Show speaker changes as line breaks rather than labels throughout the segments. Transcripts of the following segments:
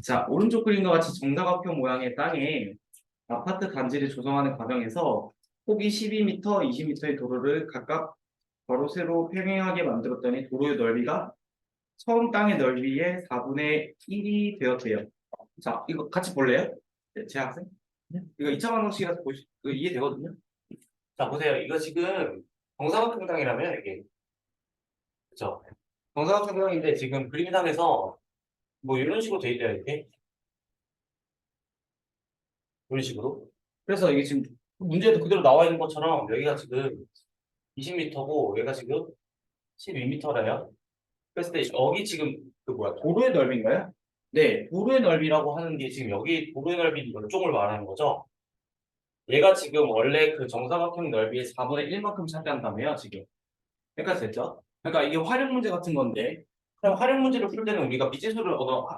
자, 오른쪽 그림과 같이 정사각형 모양의 땅에 아파트 단지를 조성하는 과정에서 폭이 12m, 20m의 도로를 각각 괄호 세로 평행하게 만들었더니 도로의 넓이가 처음 땅의 넓이의 4분의 1이 되었대요. 자, 이거 같이 볼래요? 네, 제 학생? 이거 2차 방정식이라서 이해되거든요? 자, 보세요. 이거 지금 정사각형 땅이라면 이게 그죠? 정사각형 땅인데 지금 그림상에서 뭐 이런 식으로 돼 있대요, 이렇게. 이런 식으로. 그래서 이게 지금 문제도 그대로 나와 있는 것처럼 여기가 지금 20m고 여기가 지금 12m래요. 그랬을 때 여기 지금 그 뭐야 도로의 넓이인가요? 네, 도로의 넓이라고 하는 게 지금 여기 도로의 넓이 이쪽을 말하는 거죠. 얘가 지금 원래 그 정사각형 넓이의 4분의 1만큼 차지한다며요, 지금. 여기까지 됐죠? 그러니까 이게 활용 문제 같은 건데, 그럼 활용 문제를 풀 때는 우리가 미지수를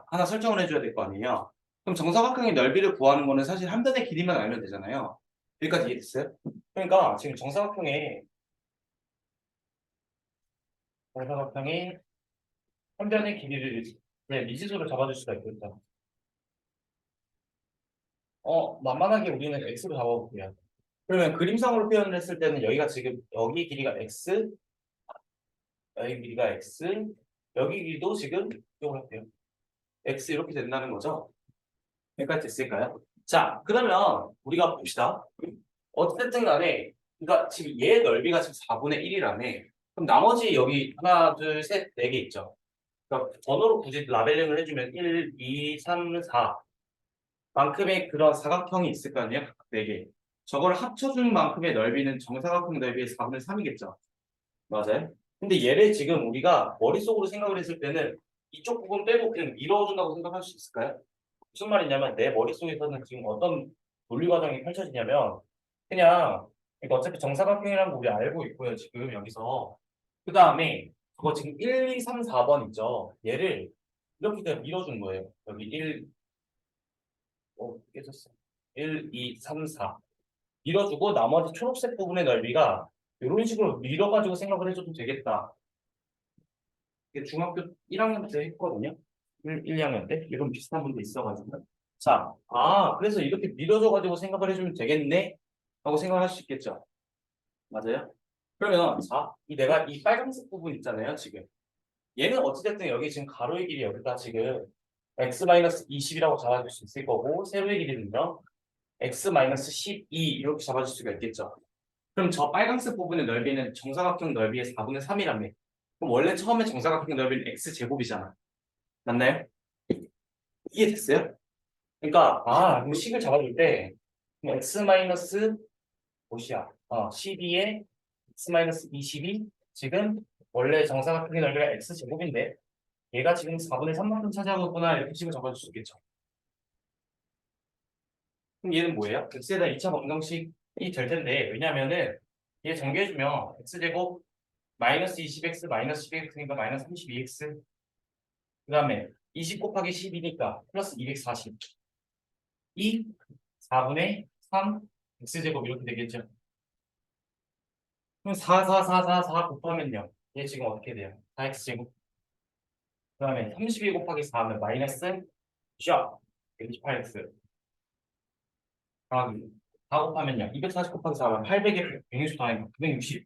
하나 설정을 해줘야 될 거 아니에요? 그럼 정사각형의 넓이를 구하는 거는 사실 한 변의 길이만 알면 되잖아요. 여기까지 이해됐어요? 그러니까 지금 정사각형의 한 변의 길이를 네, 미지수로 잡아줄 수가 있겠죠. 만만하게 우리는 x로 잡아볼게요. 그러면 그림상으로 표현을 했을 때는 여기가 지금 여기 길이가 x, 여기 길이가 x, 여기 길이도 지금 이쪽으로 할게요. x 이렇게 된다는 거죠. 여기까지 됐을까요? 자, 그러면 우리가 봅시다. 어쨌든 간에, 그러니까 지금 얘 넓이가 지금 4분의 1이라며. 그럼 나머지 여기 하나, 둘, 셋, 네 개 있죠. 그러니까 번호로 굳이 라벨링을 해주면 1, 2, 3, 4 만큼의 그런 사각형이 있을 거 아니에요? 각각 네 개. 저걸 합쳐준 만큼의 넓이는 정사각형 넓이의 4분의 3이겠죠. 맞아요. 근데 얘를 지금 우리가 머릿속으로 생각을 했을 때는 이쪽 부분 빼고 그냥 밀어준다고 생각할 수 있을까요? 무슨 말이냐면 내 머릿속에서는 지금 어떤 논리 과정이 펼쳐지냐면 그냥 그러니까 어차피 정사각형이라는 거 우리 알고 있고요. 지금 여기서 그 다음에 그거 지금 1, 2, 3, 4번 있죠. 얘를 이렇게 그냥 밀어준 거예요. 여기 1, 깨졌어. 1, 2, 3, 4 밀어주고 나머지 초록색 부분의 넓이가 이런 식으로 밀어가지고 생각을 해줘도 되겠다. 이게 중학교 1학년 때 했거든요. 2학년 때 이런 비슷한 분도 있어가지고. 자, 그래서 이렇게 밀어줘가지고 생각을 해주면 되겠네? 하고 생각할 수 있겠죠. 맞아요? 그러면, 자, 내가 이 빨간색 부분 있잖아요, 지금. 얘는 어찌됐든 여기 지금 가로의 길이 여기가 지금 x-20이라고 잡아줄 수 있을 거고, 세로의 길이는요, x-12 이렇게 잡아줄 수가 있겠죠. 그럼 저 빨간색 부분의 넓이는 정사각형 넓이의 4분의 3이라며. 그럼 원래 처음에 정사각형 넓이는 x제곱이잖아. 맞나요? 이해됐어요? 그러니까 그럼 식을 잡아줄 때 x 마이너스 몇이야? 12에 x 마이너스 22 지금 원래 정사각형의 넓이가 x 제곱인데 얘가 지금 4분의 3만큼 차지하고 있구나 이렇게 식을 잡아줄 수 있겠죠. 그럼 얘는 뭐예요? x에다 2차 방정식이 될 텐데 왜냐면은 얘 정리해주면 x제곱 마이너스 20x 마이너스 12x니까 마이너스 32x 그 다음에 20 곱하기 12니까 플러스 240 이 4분의 3 x제곱 이렇게 되겠죠. 그럼 4, 4, 4, 4, 4 곱하면요. 얘 지금 어떻게 돼요? 4x제곱. 그 다음에 32 곱하기 4하면 마이너스 샤 128x. 더하기 4 곱하면요. 240 곱하기 4하면 800에 160 더하니까 960.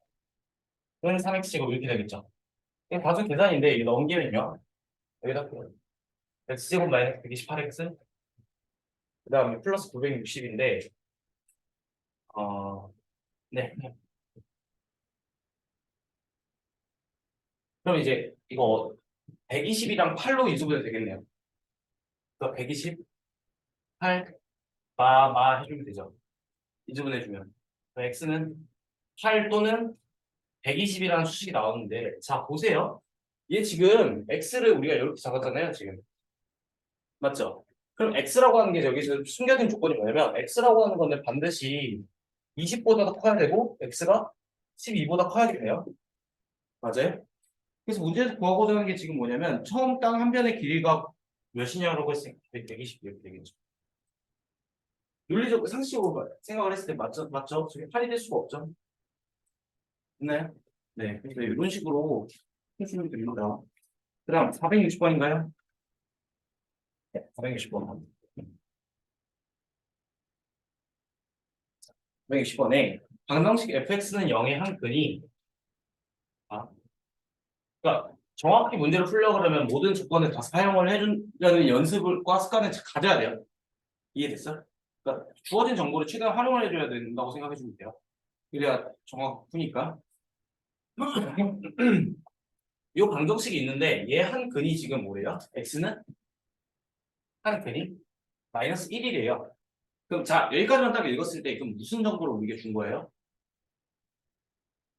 그럼 3x제곱 이렇게 되겠죠. 이게 다수 계산인데 이게 넘기면요. 여기다 x제곱 마이너스 128x. 그 다음에 플러스 960인데 네. 그럼 이제 이거 120이랑 8로 이수분해 되겠네요. 그래서 120, 8, 해주면 되죠. 이수분해주면. x는 8 또는 120이라는 수식이 나오는데, 자, 보세요. 얘 지금 x를 우리가 이렇게 잡았잖아요, 지금. 맞죠? 그럼 x라고 하는 게 여기서 숨겨진 조건이 뭐냐면, x라고 하는 건데 반드시 20보다 더 커야 되고, x가 12보다 커야 돼요. 맞아요? 그래서 문제에서 구하고자 하는 게 지금 뭐냐면 처음 땅 한 변의 길이가 몇이냐라고 했으니까 120 이렇게 되겠죠. 윤리적 상식적으로 생각을 했을 때 맞죠? 저게 8이 될 수가 없죠. 네. 네. 그래서 이런 식으로 해주면 됩니다. 그 다음 460번인가요? 460번. 460번에 방정식 fx는 0의 한 근이 아, 그러니까 정확히 문제를 풀려고 그러면 모든 조건을 다 사용을 해준다는 연습과 습관을 가져야 돼요. 이해됐어? 그러니까 주어진 정보를 최대한 활용을 해줘야 된다고 생각해 주면 돼요. 그래야 정확히 푸니까. 이 방정식이 있는데 얘 한 근이 지금 뭐래요? x는 한 근이 마이너스 1이래요. 그럼 자 여기까지만 딱 읽었을 때 그럼 무슨 정보를 우리에게 준 거예요?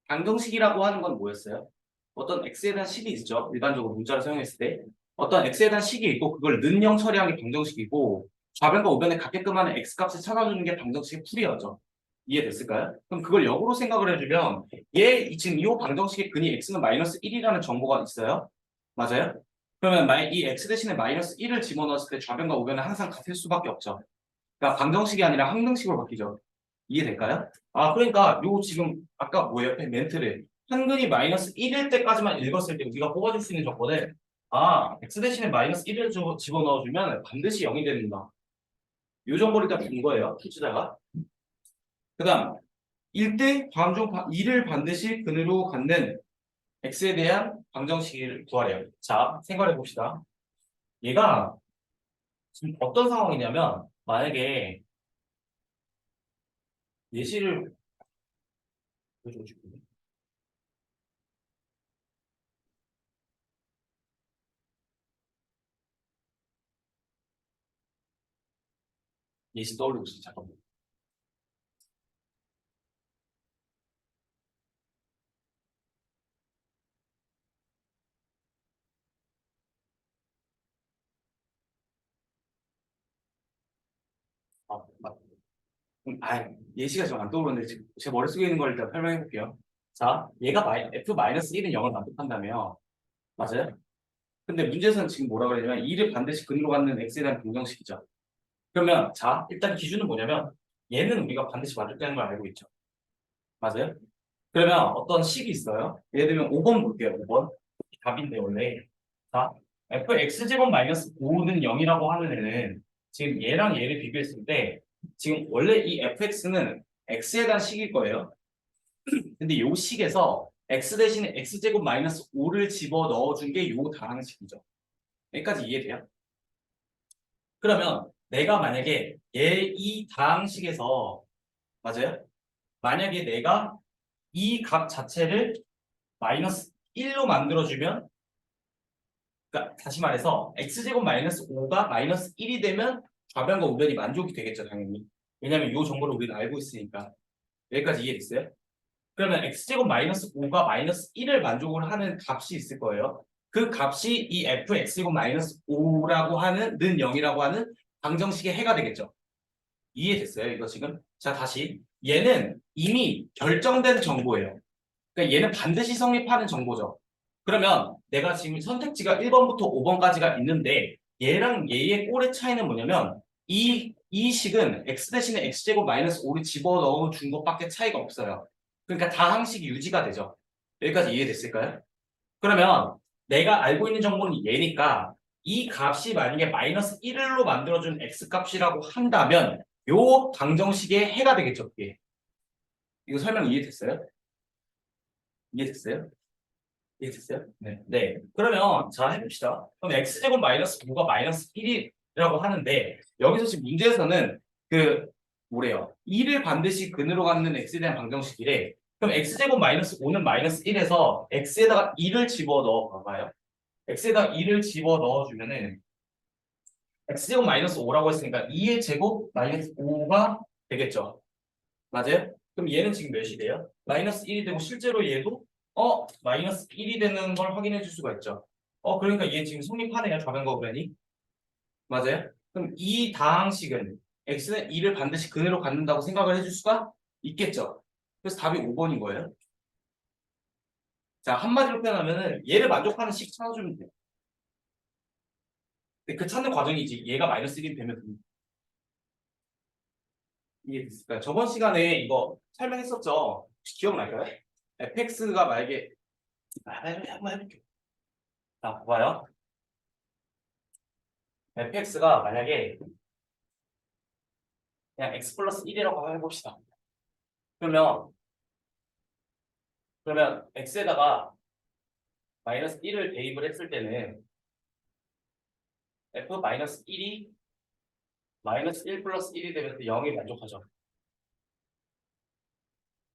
방정식이라고 하는 건 뭐였어요? 어떤 x에 대한 식이 있죠. 일반적으로 문자를 사용했을 때 어떤 x에 대한 식이 있고 그걸 는영 처리한 게 방정식이고 좌변과 우변에 같게끔 하는 x값을 찾아주는 게 방정식의 풀이었죠. 이해됐을까요? 그럼 그걸 역으로 생각을 해주면 지금 이 방정식의 근이 x는 마이너스 1이라는 정보가 있어요. 맞아요? 그러면 이 x 대신에 마이너스 1을 집어넣었을 때 좌변과 우변은 항상 같을 수밖에 없죠. 그러니까 방정식이 아니라 항등식으로 바뀌죠. 이해될까요? 아, 그러니까 요 지금 아까 뭐예요? 멘트를 한근이 마이너스 1일 때까지만 읽었을 때 우리가 뽑아줄 수 있는 조건을 x 대신에 마이너스 1을 집어넣어주면 반드시 0이 된다. 요 정보를 일단 준 거예요. 출제자가. 그 다음 1대 다음 중 2를 반드시 근으로 갖는 x에 대한 방정식을 구하래요. 자, 생각해 봅시다. 얘가 지금 어떤 상황이냐면 만약에 예시를 보여주고 싶은데 예시 떠올리고 있어요. 잠깐만. 아, 예시가 좀 안 떠오르는데 지금 제 머릿속에 있는 걸 일단 설명해 볼게요. 자, 얘가 f-1은 0을 만족한다며. 맞아요? 근데 문제에서는 지금 뭐라 그러냐면 2를 반드시 근으로 갖는 x에 대한 방정식이죠. 그러면 자, 일단 기준은 뭐냐면 얘는 우리가 반드시 만족되는 걸 알고 있죠. 맞아요? 그러면 어떤 식이 있어요. 예를 들면 5번 볼게요. 5번. 답인데 원래. 자, fx제곱 마이너스 5는 0이라고 하는 애는 지금 얘랑 얘를 비교했을 때 지금 원래 이 fx는 x에 대한 식일 거예요. 근데 요 식에서 x 대신에 x제곱 마이너스 5를 집어 넣어준 게 요 다항식이죠. 여기까지 이해돼요? 그러면 내가 만약에 얘 이 다항식에서 맞아요? 만약에 내가 이 값 자체를 마이너스 1로 만들어주면 그러니까 다시 말해서 x제곱 마이너스 5가 마이너스 1이 되면 좌변과 우변이 만족이 되겠죠 당연히. 왜냐면 이 정보를 우리는 알고 있으니까. 여기까지 이해됐어요? 그러면 x제곱 마이너스 5가 마이너스 1을 만족을 하는 값이 있을 거예요. 그 값이 이 fx제곱 마이너스 5라고 하는 는 0이라고 하는 방정식의 해가 되겠죠. 이해됐어요? 이거 지금? 자 다시 얘는 이미 결정된 정보예요. 그러니까 얘는 반드시 성립하는 정보죠. 그러면 내가 지금 선택지가 1번부터 5번까지가 있는데 얘랑 얘의 꼴의 차이는 뭐냐면 이 식은 x 대신에 x제곱 마이너스 5를 집어넣어 준 것밖에 차이가 없어요. 그러니까 다항식이 유지가 되죠. 여기까지 이해됐을까요? 그러면 내가 알고 있는 정보는 얘니까 이 값이 만약에 마이너스 1로 만들어준 x 값이라고 한다면 요 방정식의 해가 되겠죠. 그게. 이거 설명 이해됐어요? 이해됐어요? 이해됐어요? 네. 네. 그러면 자 해봅시다. 그럼 x제곱 마이너스 5가 마이너스 1이라고 하는데 여기서 지금 문제에서는 그 뭐래요? 2를 반드시 근으로 갖는 x에 대한 방정식이래. 그럼 x제곱 마이너스 5는 마이너스 1에서 x에다가 2를 집어넣어 봐봐요. x에다가 2를 집어넣어 주면은 x제곱 마이너스 5라고 했으니까 2의 제곱 마이너스 5가 되겠죠. 맞아요? 그럼 얘는 지금 몇이 돼요? 마이너스 1이 되고 실제로 얘도 마이너스 1이 되는 걸 확인해 줄 수가 있죠. 그러니까 얘 지금 성립하네요. 좌변과 우변이. 맞아요? 그럼 이 다항식은 x는 2를 반드시 근으로 갖는다고 생각을 해줄 수가 있겠죠. 그래서 답이 5번인 거예요. 자, 한마디로 표현하면은 얘를 만족하는 식 찾아주면 돼요. 근데 그 찾는 과정이지 얘가 마이너스 1이 되면 이해됐을까요? 저번 시간에 이거 설명했었죠. 혹시 기억날까요? fx가 만약에 한번 해볼게요. 자, 봐봐요. fx가 만약에 그냥 x 플러스 1이라고 해봅시다. 그러면 x에다가 마이너스 1을 대입을 했을 때는 f 마이너스 1이 마이너스 1 플러스 1이 되면 0이 만족하죠.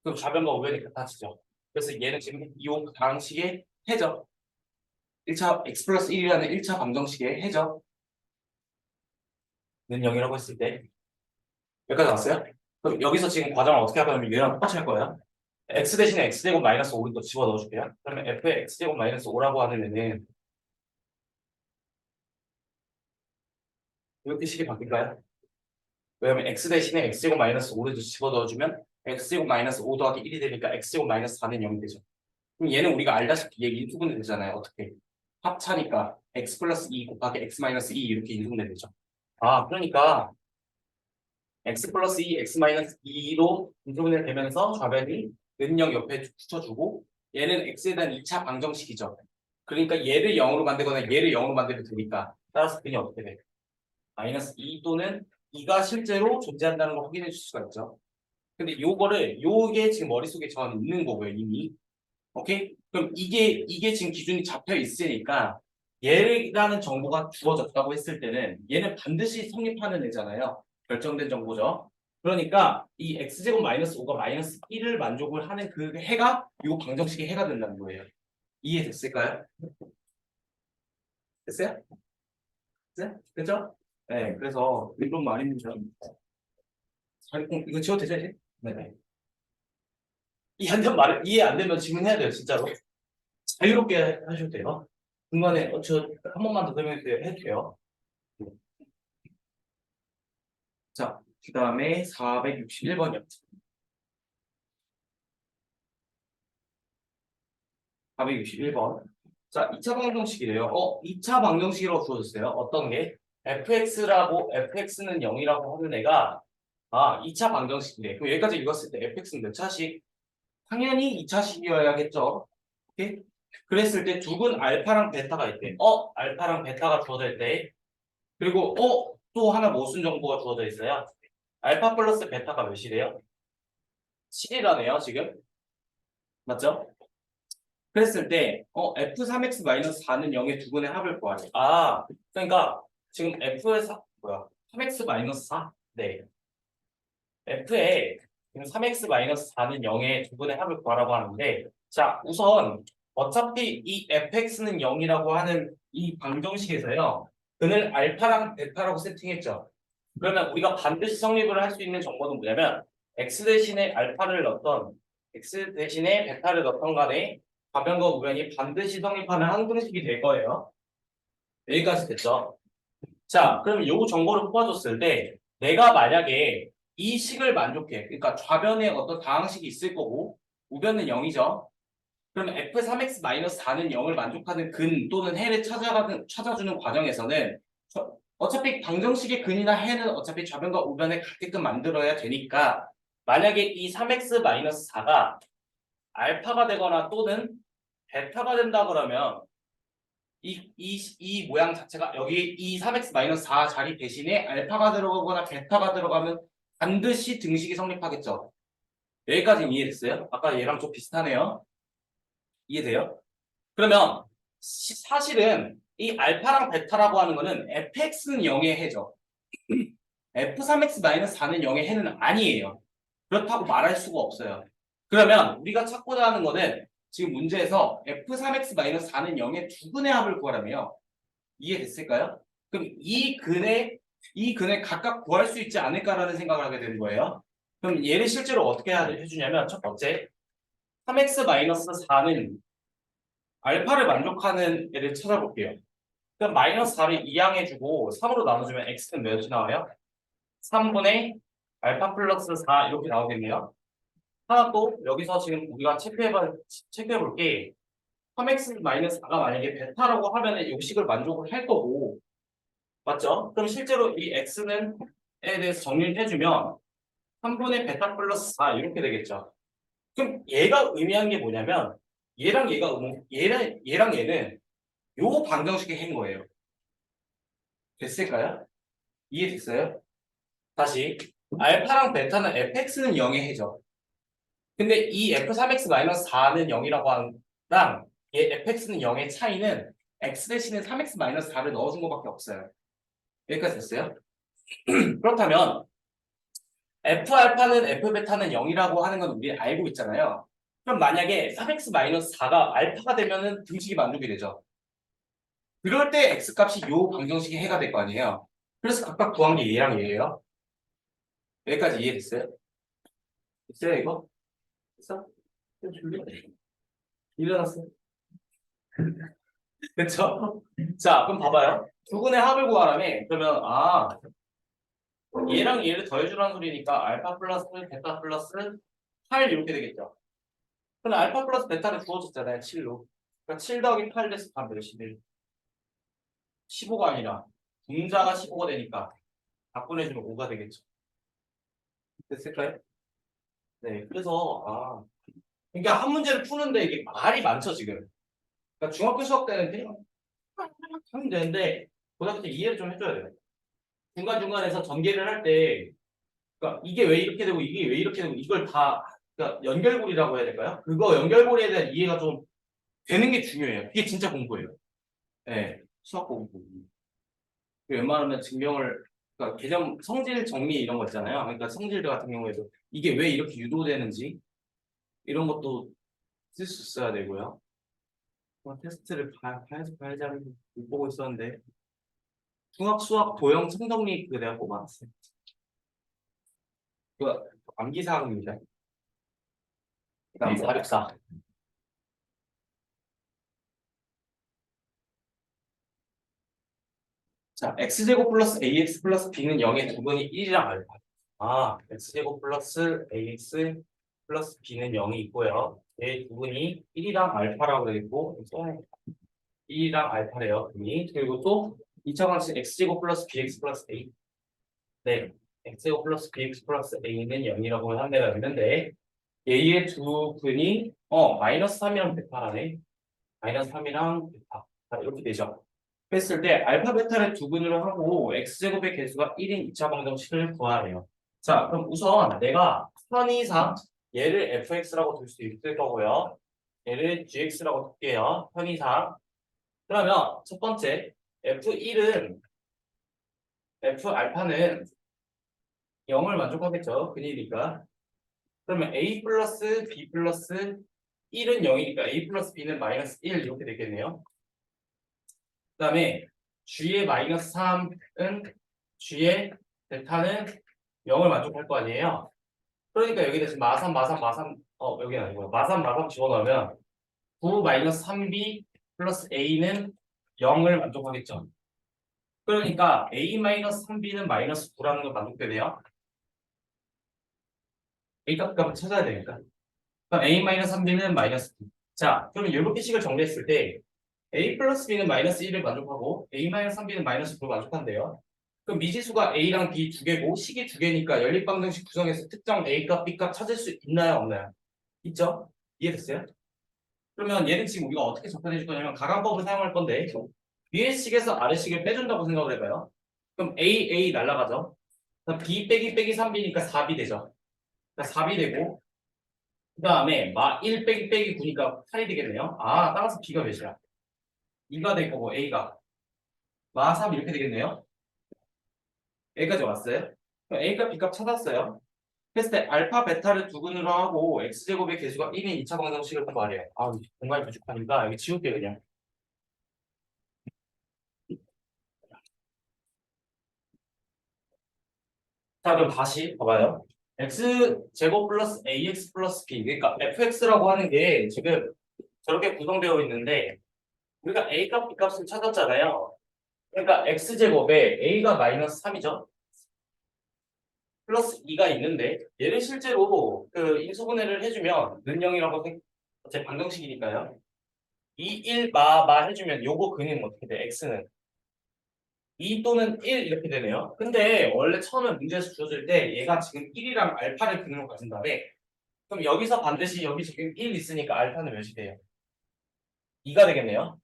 그럼 좌변과 우변이 같아지죠. 그래서 얘는 지금 이 방식의 해죠. 1차 x 플러스 1이라는 1차 방정식의 해죠. 는 0이라고 했을 때 여기까지 나왔어요? 그럼 여기서 지금 과정을 어떻게 할 거냐면 얘랑 똑같이 할 거예요. x 대신에 x제곱 마이너스 5를 또 집어 넣어줄게요. 그러면 f의 x제곱 마이너스 5라고 하는 애는 이렇게 식이 바뀔까요? 왜냐면 x 대신에 x제곱 마이너스 5를 집어 넣어주면 x제곱 마이너스 5 더하기 1이 되니까 x제곱 마이너스 4는 0이 되죠. 그럼 얘는 우리가 알다시피 얘 인수분해 되잖아요. 어떻게? 합차니까 x 플러스 2 곱하기 x 마이너스 2 이렇게 인수분해 되죠. 아, 그러니까 x 플러스 2, x 마이너스 2로 인수분해 되면서 좌변이 는영 옆에 붙여주고 얘는 x에 대한 2차 방정식이죠. 그러니까 얘를 0으로 만들거나 얘를 0으로 만들면 되니까 따라서 그냥 어떻게 돼? 마이너스 2 또는 2가 실제로 존재한다는 걸 확인해 줄 수가 있죠. 근데 요게 지금 머릿속에 전 있는 거고요, 이미. 오케이? 그럼 이게 지금 기준이 잡혀 있으니까 얘라는 정보가 주어졌다고 했을 때는 얘는 반드시 성립하는 애잖아요. 결정된 정보죠. 그러니까 이 x제곱 마이너스 5가 마이너스 1을 만족을 하는 그 해가 이 방정식의 해가 된다는 거예요. 이해됐을까요? 됐어요? 됐어요? 됐죠? 네, 그래서 이런 말입니다. 이거 지워도 되죠, 이제? 네. 이해 안 되면 질문해야 돼요, 진짜로. 자유롭게 하셔도 돼요. 중간에 저 한 번만 더 설명해 주세요. 해도 돼요. 자, 그 다음에 461번이요. 461번. 자, 2차 방정식이래요. 2차 방정식이라고 주어졌어요. 어떤 게? fx는 0이라고 하는 애가 2차 방정식이래. 그럼 여기까지 읽었을 때 fx는 몇 차식? 당연히 2차식이어야겠죠. 오케이? 그랬을 때 두근 알파랑 베타가 있대. 알파랑 베타가 주어져 있대. 그리고 또 하나 모순 정보가 주어져 있어요. 알파 플러스 베타가 몇이래요? 7이라네요, 지금. 맞죠? 그랬을 때 F3x-4는 0의 두근의 합을 구하래. 그러니까 지금 F의 3x-4? 네. F에 지금 3x-4는 0의 두근의 합을 구하라고 하는데 자, 우선 어차피 이 fx는 0이라고 하는 이 방정식에서요. 그는 알파랑 베타라고 세팅했죠. 그러면 우리가 반드시 성립을 할 수 있는 정보는 뭐냐면 x 대신에 알파를 넣던 x 대신에 베타를 넣던 간에 좌변과 우변이 반드시 성립하는 항등식이 될 거예요. 여기까지 됐죠. 자, 그럼 이 정보를 뽑아줬을 때 내가 만약에 이 식을 만족해. 그러니까 좌변에 어떤 다항식이 있을 거고 우변은 0이죠. 그럼 f3x-4는 0을 만족하는 근 또는 해를 찾아주는 과정에서는 어차피 방정식의 근이나 해는 어차피 좌변과 우변에 같게끔 만들어야 되니까 만약에 이 3x-4가 알파가 되거나 또는 베타가 된다 그러면 이 모양 자체가 여기 이 3x-4 자리 대신에 알파가 들어가거나 베타가 들어가면 반드시 등식이 성립하겠죠. 여기까지 이해됐어요? 아까 얘랑 좀 비슷하네요. 이해돼요? 그러면 사실은 이 알파랑 베타라고 하는 거는 fx는 0의 해죠. f3x-4는 0의 해는 아니에요. 그렇다고 말할 수가 없어요. 그러면 우리가 찾고자 하는 거는 지금 문제에서 f3x-4는 0의 두근의 합을 구하라며요. 이해됐을까요? 그럼 이 근에 각각 구할 수 있지 않을까라는 생각을 하게 되는 거예요. 그럼 얘를 실제로 어떻게 해주냐면 첫 번째 3x-4는 알파를 만족하는 애를 찾아볼게요. 그럼 마이너스 4를 이항해주고 3으로 나눠주면 x는 몇이 나와요? 3분의 알파 플러스 4 이렇게 나오겠네요. 하나 또 여기서 지금 우리가 체크해볼게 3x-4가 만약에 베타라고 하면 이 식을 만족을 할 거고 맞죠? 그럼 실제로 이 x는에 대해서 정리를 해주면 3분의 베타 플러스 4 이렇게 되겠죠. 그럼 얘가 의미한 게 뭐냐면 얘랑 얘는 요 방정식의 해인 거예요. 됐을까요? 이해됐어요? 다시 알파랑 베타는 fx는 0의 해죠. 근데 이 f3x-4는 0이라고 하는 랑 얘 fx는 0의 차이는 x 대신에 3x-4를 넣어준 것밖에 없어요. 여기까지 됐어요? 그렇다면 F알파는 F베타는 0이라고 하는 건 우리 알고 있잖아요. 그럼 만약에 3x-4가 알파가 되면은 등식이 만족이 되죠. 그럴 때 x값이 요 방정식의 해가 될 거 아니에요. 그래서 각각 구한 게 얘랑 얘예요. 여기까지 이해됐어요? 됐어요 이거? 됐어? 일어났어. 그쵸? 자 그럼 봐봐요. 두 분의 합을 구하라며. 그러면 얘랑 얘를 더해주라는 소리니까 알파 플러스 베타 플러스 8 이렇게 되겠죠. 그럼 알파 플러스 베타를 주어졌잖아요. 7로. 그러니까 7 더하기 8 됐을 때 몇이들 15가 아니라 분자가 15가 되니까 바꿔내주면 5가 되겠죠. 됐을까요? 네. 그래서 그러니까 한 문제를 푸는데 이게 말이 많죠 지금. 그러니까 중학교 수학 때는 그냥 하면 되는데 고등학교 때 이해를 좀 해줘야 돼요. 중간중간에서 전개를 할 때 그러니까 이게 왜 이렇게 되고 이게 왜 이렇게 되고 이걸 다 그러니까 연결고리라고 해야 될까요? 그거 연결고리에 대한 이해가 좀 되는 게 중요해요. 그게 진짜 공부예요. 네. 수학 공부. 웬만하면 증명을 그러니까 개념 성질 정리 이런 거 있잖아요. 그러니까 성질들 같은 경우에도 이게 왜 이렇게 유도되는지 이런 것도 쓸 수 있어야 되고요. 테스트를 봐야지 하는 못 보고 있었는데 중학 수학 도형 성정리 그거 내가 뽑아놨어요. 그거 암기사항입니다. 그다음 464. 자, x제곱 플러스 ax 플러스 b는 0의 두 분이 1이랑 알파. x제곱 플러스 ax 플러스 b는 0이 있고요. 얘 두 분이 1이랑 알파라고 되어 있고, 1이랑 알파래요. 분이. 그리고 또 2차 방식 x제곱 플러스 bx 플러스 a. 네, x제곱 플러스 bx 플러스 a는 0이라고 한 데가 있는데, 얘의 두 분이 마이너스 3이랑 베타라네. 마이너스 3이랑 베타. 자, 이렇게 되죠. 했을 때 알파 베타를 두 분으로 하고 x제곱의 개수가 1인 2차 방정식을 구하래요. 자, 그럼 우선 내가 편의상 얘를 fx라고 둘 수 있을 거고요. 얘를 gx라고 둘게요. 편의상. 그러면 첫 번째 f1은 f 알파는 0을 만족하겠죠. 근이니까. 그러면 a 플러스 b 플러스 1은 0이니까 a 플러스 b는 마이너스 1 이렇게 되겠네요. 그 다음에 g의 마이너스 3은 g의 베타는 0을 만족할 거 아니에요. 그러니까 여기 대신 마삼 마삼 마삼 여기는 아니고 마삼 마삼 집어넣으면 9 마이너스 3b 플러스 a는 0을 만족하겠죠. 그러니까 a 마이너스 3b는 마이너스 9라는 걸 만족되네요. a 값을 찾아야 되니까. 그럼 a 마이너스 3b는 마이너스 9. 자, 그러면 이렇게 식을 정리했을 때 a 플러스 b는 마이너스 1을 만족하고 a 마이너스 3b는 마이너스 9를 만족한대요. 그럼 미지수가 a랑 b 두 개고 식이 두 개니까 연립방정식 구성에서 특정 a 값, b 값 찾을 수 있나요, 없나요? 있죠? 이해됐어요? 그러면 얘는 지금 우리가 어떻게 접근해 줄 거냐면 가감법을 사용할 건데 위의 식에서 아래 식을 빼준다고 생각을 해봐요. 그럼 a 날라가죠. 그럼 b 빼기 빼기 3b니까 4b 되죠. 그러니까 4b 되고 그 다음에 마 1 빼기 빼기 9니까 8이 되겠네요. 따라서 b가 몇이야? 2가 될 거고 a가 마 3 이렇게 되겠네요. 여기까지 왔어요. 그럼 A값 B값 찾았어요. 했을 때 알파 베타를 두 근으로 하고 x제곱의 개수가 1인 2차 방정식을 구하래요. 공간이 부족하니까 여기 지울게요 그냥. 자 그럼 다시 봐봐요. x제곱 플러스 ax 플러스 b 그러니까 fx라고 하는 게 지금 저렇게 구성되어 있는데 우리가 a값 b값을 찾았잖아요. 그러니까 x제곱에 a가 마이너스 3이죠. 플러스 2가 있는데 얘를 실제로 그 인수분해를 해주면 는영이라고 어차피 방정식이니까요. 2, 1, 마 해주면 요거 근은 어떻게 돼? x는 2 또는 1 이렇게 되네요. 근데 원래 처음에 문제에서 주어질 때 얘가 지금 1이랑 알파를 근으로 가진 다음에 그럼 여기서 반드시 여기 지금 1 있으니까 알파는 몇이 돼요? 2가 되겠네요.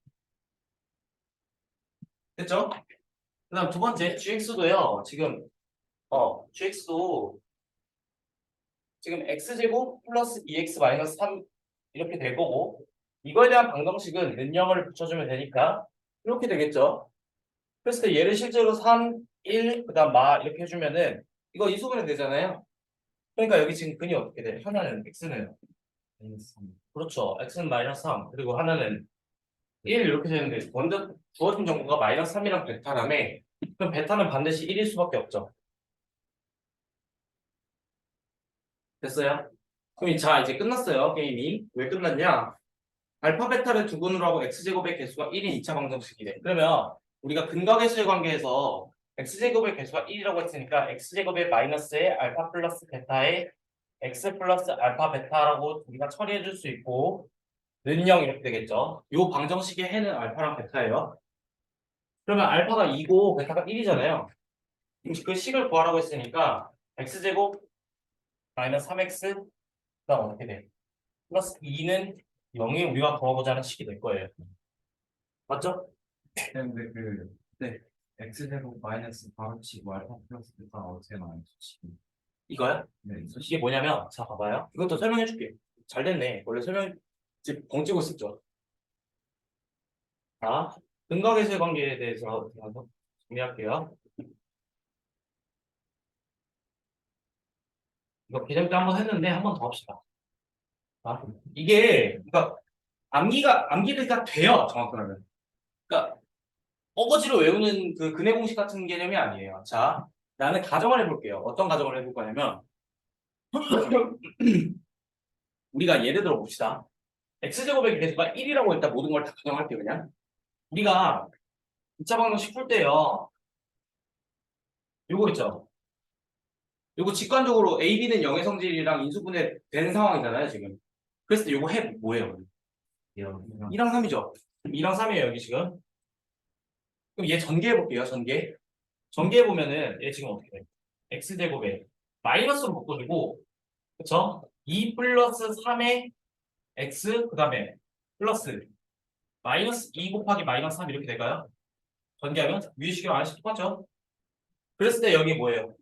됐죠? 그다음 두 번째 gx도요. 지금 gx도 지금 x제곱 플러스 2x 마이너스 3 이렇게 될 거고 이거에 대한 방정식은 는영을 붙여주면 되니까 이렇게 되겠죠. 그랬을 때 얘를 실제로 3, 1, 그다음 마 이렇게 해주면은 이거 이소분해 되잖아요. 그러니까 여기 지금 근이 어떻게 돼? 하나는 x는 마이너스 3. 그렇죠. x는 마이너스 3 그리고 하나는 1 이렇게 되는데 먼저 주어진 정보가 마이너스 3이랑 베타라며 그럼 베타는 반드시 1일 수밖에 없죠. 됐어요? 그럼 자 이제 끝났어요 게임이. 왜 끝났냐? 알파 베타를 두 근으로 하고 x제곱의 개수가 1인 2차 방정식이래. 그러면 우리가 근각의수의 관계에서 x제곱의 개수가 1이라고 했으니까 x제곱의 마이너스에 알파 플러스 베타에 x 플러스 알파 베타라고 우리가 처리해 줄 수 있고 는 0 이렇게 되겠죠. 이 방정식의 해는 알파랑 베타예요. 그러면 알파가 2고 베타가 1이잖아요. 그 식을 구하라고 했으니까 x제곱 마이너스 3x 그다음 어떻게 돼? 플러스 2는 0이 우리가 구하고자 하는 식이 될 거예요. 맞죠?
근데 그
네.
x제곱 마이너스 바로치고 알파 플러스 베타가 어떻게 나와요?
이거요?
네.
이게 뭐냐면 자 봐봐요. 이것도 설명해 줄게. 잘 됐네. 원래 설명 봉 찍고 있었죠. 자, 근각의수의 관계에 대해서 한번 정리할게요. 이거 기존 때 한번 했는데 한 번 더 합시다. 자, 이게 그러니까 암기가 돼요. 정확히 하면. 그러니까 어거지로 외우는 그 근해 공식 같은 개념이 아니에요. 자, 나는 가정을 해볼게요. 어떤 가정을 해볼 거냐면 우리가 예를 들어 봅시다. x제곱의 개수가 1이라고 일단 모든 걸 다 가정할게요. 그냥 우리가 2차 방정식 풀 때요. 요거 있죠. 요거 직관적으로 A, B는 0의 성질이랑 인수분해 된 상황이잖아요, 지금. 그랬을 때 요거 해 뭐예요? 2랑 3이죠. 2랑 3이에요, 여기 지금. 그럼 얘 전개해 볼게요, 전개. 전개해 보면은 얘 지금 어떻게 돼? x제곱에 마이너스로 바꿔주고, 그쵸? 2 플러스 3의 x, 그 다음에 플러스 마이너스 2 곱하기 마이너스 3 이렇게 될까요? 전개하면 위식이랑 아래식 똑같죠? 그랬을 때 여기 뭐예요?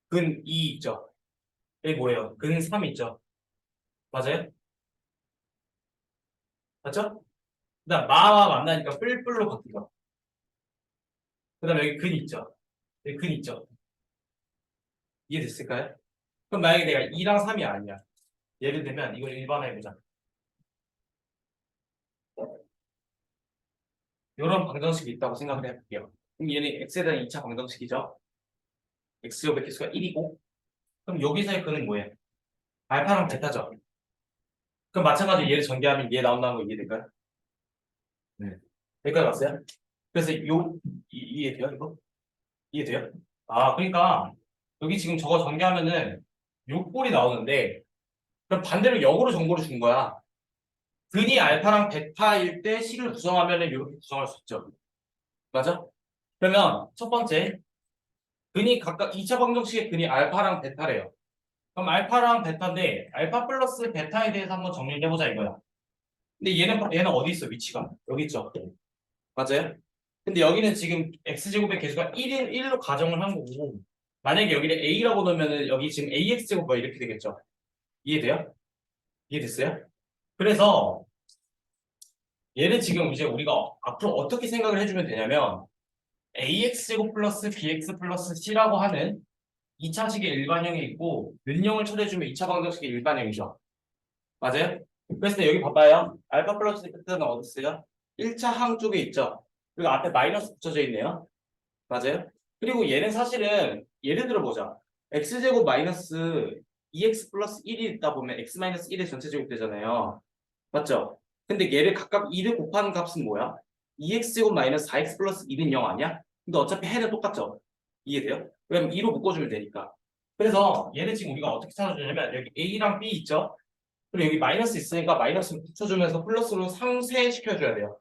근 2 있죠? 여기 뭐예요? 근 3 있죠? 맞아요? 맞죠? 그다음 마와 만나니까 뿔뿔로 바뀌죠. 그다음 여기 근 있죠. 여기 근 있죠. 이해됐을까요? 그럼 만약에 내가 2랑 3이 아니야. 예를 들면 이걸 일반화해보자. 이런 방정식이 있다고 생각을 해볼게요. 그럼 얘는 x에 대한 2차 방정식이죠. x제곱의 개수가 1이고 그럼 여기서의 근은 뭐예요? 알파랑 베타죠. 그럼 마찬가지로 얘를 전개하면 얘 나온다는 거 이해될까요?
네.
여기까지 왔어요? 그래서 이해돼요 이거? 이해돼요? 아 그러니까 여기 지금 저거 전개하면은 요 꼴이 나오는데 그럼 반대로 역으로 정보를 준 거야. 근이 알파랑 베타일 때 식을 구성하면 이렇게 구성할 수 있죠. 맞아? 그러면 첫 번째 근이 각각 2차 방정식의 근이 알파랑 베타래요. 그럼 알파랑 베타인데 알파 플러스 베타에 대해서 한번 정리를 해보자 이거야. 근데 얘는 어디 있어 위치가? 여기 있죠. 맞아요? 근데 여기는 지금 x제곱의 개수가 1로 가정을 한 거고 만약에 여기를 a라고 넣으면은 여기 지금 ax제곱 뭐 이렇게 되겠죠. 이해돼요? 이해됐어요? 그래서 얘는 지금 이제 우리가 앞으로 어떻게 생각을 해주면 되냐면 ax제곱 플러스 bx 플러스 c라고 하는 2차식의 일반형이 있고 는형을 처리해주면 2차 방정식의 일반형이죠. 맞아요? 그래서 여기 봐봐요. 알파 플러스 베타는 어디 있어요? 1차 항 쪽에 있죠. 그리고 앞에 마이너스 붙여져 있네요. 맞아요? 그리고 얘는 사실은 예를 들어 보자. x제곱 마이너스 2x 플러스 1이 있다 보면 x 마이너스 1의 전체 제곱 되잖아요. 맞죠? 근데 얘를 각각 2를 곱하는 값은 뭐야? 2x제곱 마이너스 4x 플러스 2는 0 아니야? 근데 어차피 해는 똑같죠? 이해돼요? 왜냐면 2로 묶어주면 되니까. 그래서 얘는 지금 우리가 어떻게 찾아주냐면 여기 a랑 b 있죠? 그리고 여기 마이너스 있으니까 마이너스를 붙여주면서 플러스로 상쇄시켜줘야 돼요.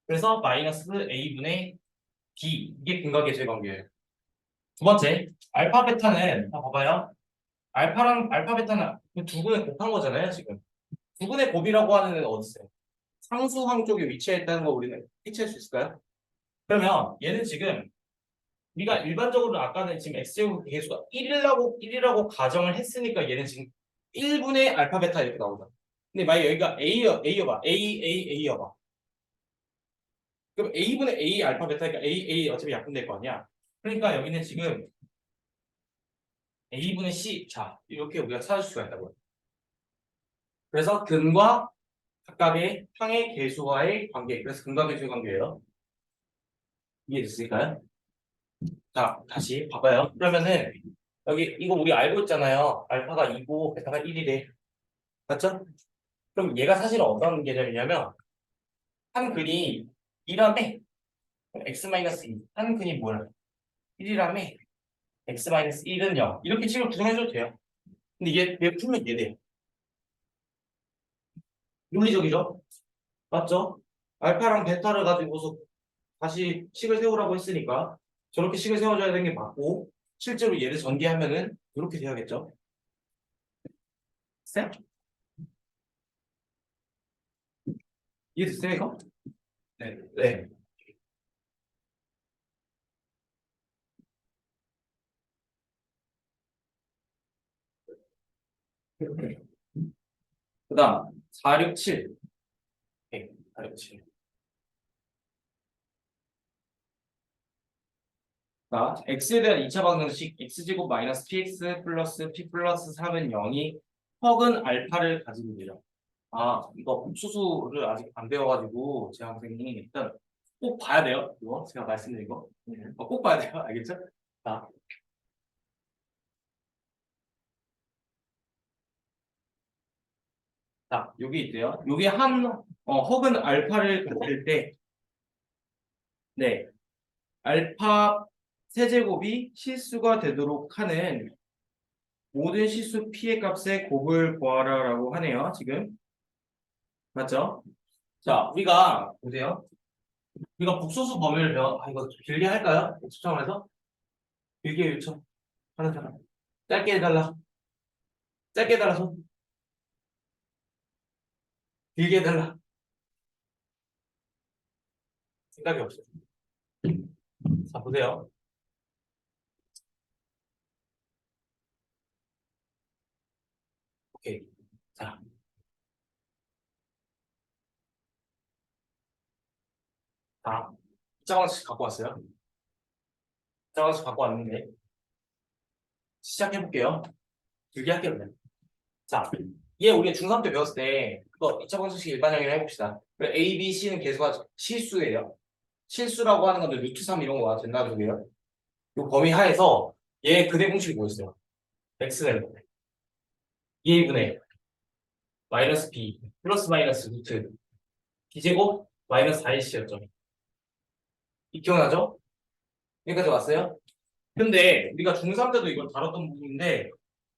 그래서 마이너스 a분의 b 이게 근각의 관계예요. 두 번째 알파 베타는 봐봐요. 알파 베타는 두 분의 곱한 거잖아요 지금. 두 분의 곱이라고 하는 애는 어디 있어요? 상수항 쪽에 위치해 있다는 거 우리는 캐치할 수 있을까요? 그러면 얘는 지금 우리가 일반적으로 아까는 지금 x제곱 계수가 1이라고 가정을 했으니까 얘는 지금 1분의 알파 베타 이렇게 나오잖아. 근데 만약 여기가 A여봐. A여봐. 그럼 A분의 A 알파 베타니까 A 어차피 약분될 거 아니야. 그러니까 여기는 지금 A분의 C. 자, 이렇게 우리가 찾을 수가 있다고요. 그래서 근과 각각의 항의 계수와의 관계. 그래서 근과 계수의 관계예요. 이해됐을까요? 자, 다시 봐봐요. 그러면은 여기 이거 우리 알고 있잖아요. 알파가 2고 베타가 1이래. 맞죠? 그럼 얘가 사실은 어떤 개념이냐면 한 근이 2라며 x-2. 한 근이 뭐야? 1이라며 x-1은 0. 이렇게 식으로 구성해줘도 돼요. 근데 얘 풀면 얘 돼요. 논리적이죠? 맞죠? 알파랑 베타를 가지고서 다시 식을 세우라고 했으니까 저렇게 식을 세워줘야 되는 게 맞고 실제로 얘를 전개하면은 이렇게 돼야겠죠? 됐어요? 이해됐어요 이거? 네. 네. 그 다음 467. 네, 467. 자, x에 대한 2차 방정식 x제곱 마이너스 px 플러스 p 플러스 3은 0이 헉은 알파를 가지고 있죠. 아, 이거 복수수를 아직 안 배워가지고 제 학생이 일단 꼭 봐야 돼요. 이거 제가 말씀드린 거. 꼭 봐야 돼요. 알겠죠? 자, 여기 있대요. 여기 헉은 알파를 가질 때, 네, 알파 세제곱이 실수가 되도록 하는 모든 실수 p의 값의 곱을 구하라라고 하네요. 지금 맞죠? 자, 우리가 보세요. 우리가 복소수 범위를 이거 좀 길게 할까요? 추첨해서 길게 요청 하는 사람. 짧게 해달라. 짧게 해달라서 길게 해달라. 생각이 없어요. 자, 보세요. 오케이. 자, 자, 입장원씩 갖고 왔어요. 입장원씩 갖고 왔는데 시작해볼게요. 길게 할게요, 그냥. 자, 얘 우리가 중3 때 배웠을 때 그거 2차 방정식 일반형이라 해봅시다. 그래, A, B, C는 계수가 실수예요. 실수라고 하는 건데 루트 3 이런 거가 된다는 소리예요. 이 범위 하에서 얘 그대 공식이 뭐였어요? x는 2분의 마이너스 b 플러스 마이너스 루트 b제곱 마이너스 4ac였죠. 이 기억나죠? 여기까지 왔어요? 근데 우리가 중3 때도 이걸 다뤘던 부분인데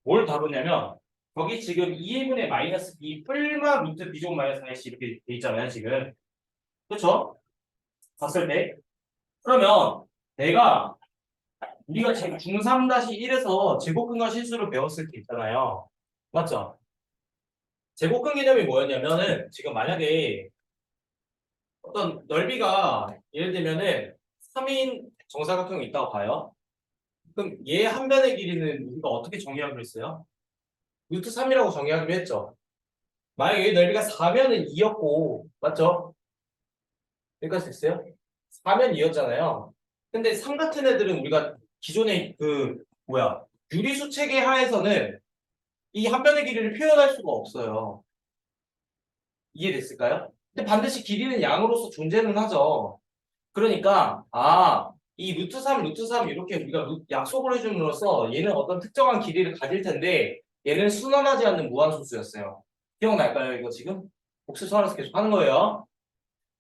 뭘 다루냐면 거기 지금 2분의 마이너스 b 뿔마 루트 b제곱 마이너스 4ac 이렇게 돼 있잖아요 지금. 그쵸? 봤을 때 그러면 내가 우리가 중3-1에서 제곱근과 실수를 배웠을 때 있잖아요. 맞죠? 제곱근 개념이 뭐였냐면은 지금 만약에 어떤 넓이가 예를 들면은 3인 정사각형이 있다고 봐요. 그럼 얘 한 변의 길이는 우리가 어떻게 정의하기로 했어요? 루트 3이라고 정의하기로 했죠. 만약에 얘 넓이가 4면은 2였고 맞죠? 여기까지 됐어요? 4면 2였잖아요. 근데 3 같은 애들은 우리가 기존의 유리수 체계 하에서는 이 한 변의 길이를 표현할 수가 없어요. 이해됐을까요? 근데 반드시 길이는 양으로서 존재는 하죠. 그러니까 이 루트 3 이렇게 우리가 약속을 해줌으로써 얘는 어떤 특정한 길이를 가질 텐데 얘는 순환하지 않는 무한소수였어요. 기억날까요? 이거 지금? 복수 소환해서 계속 하는 거예요.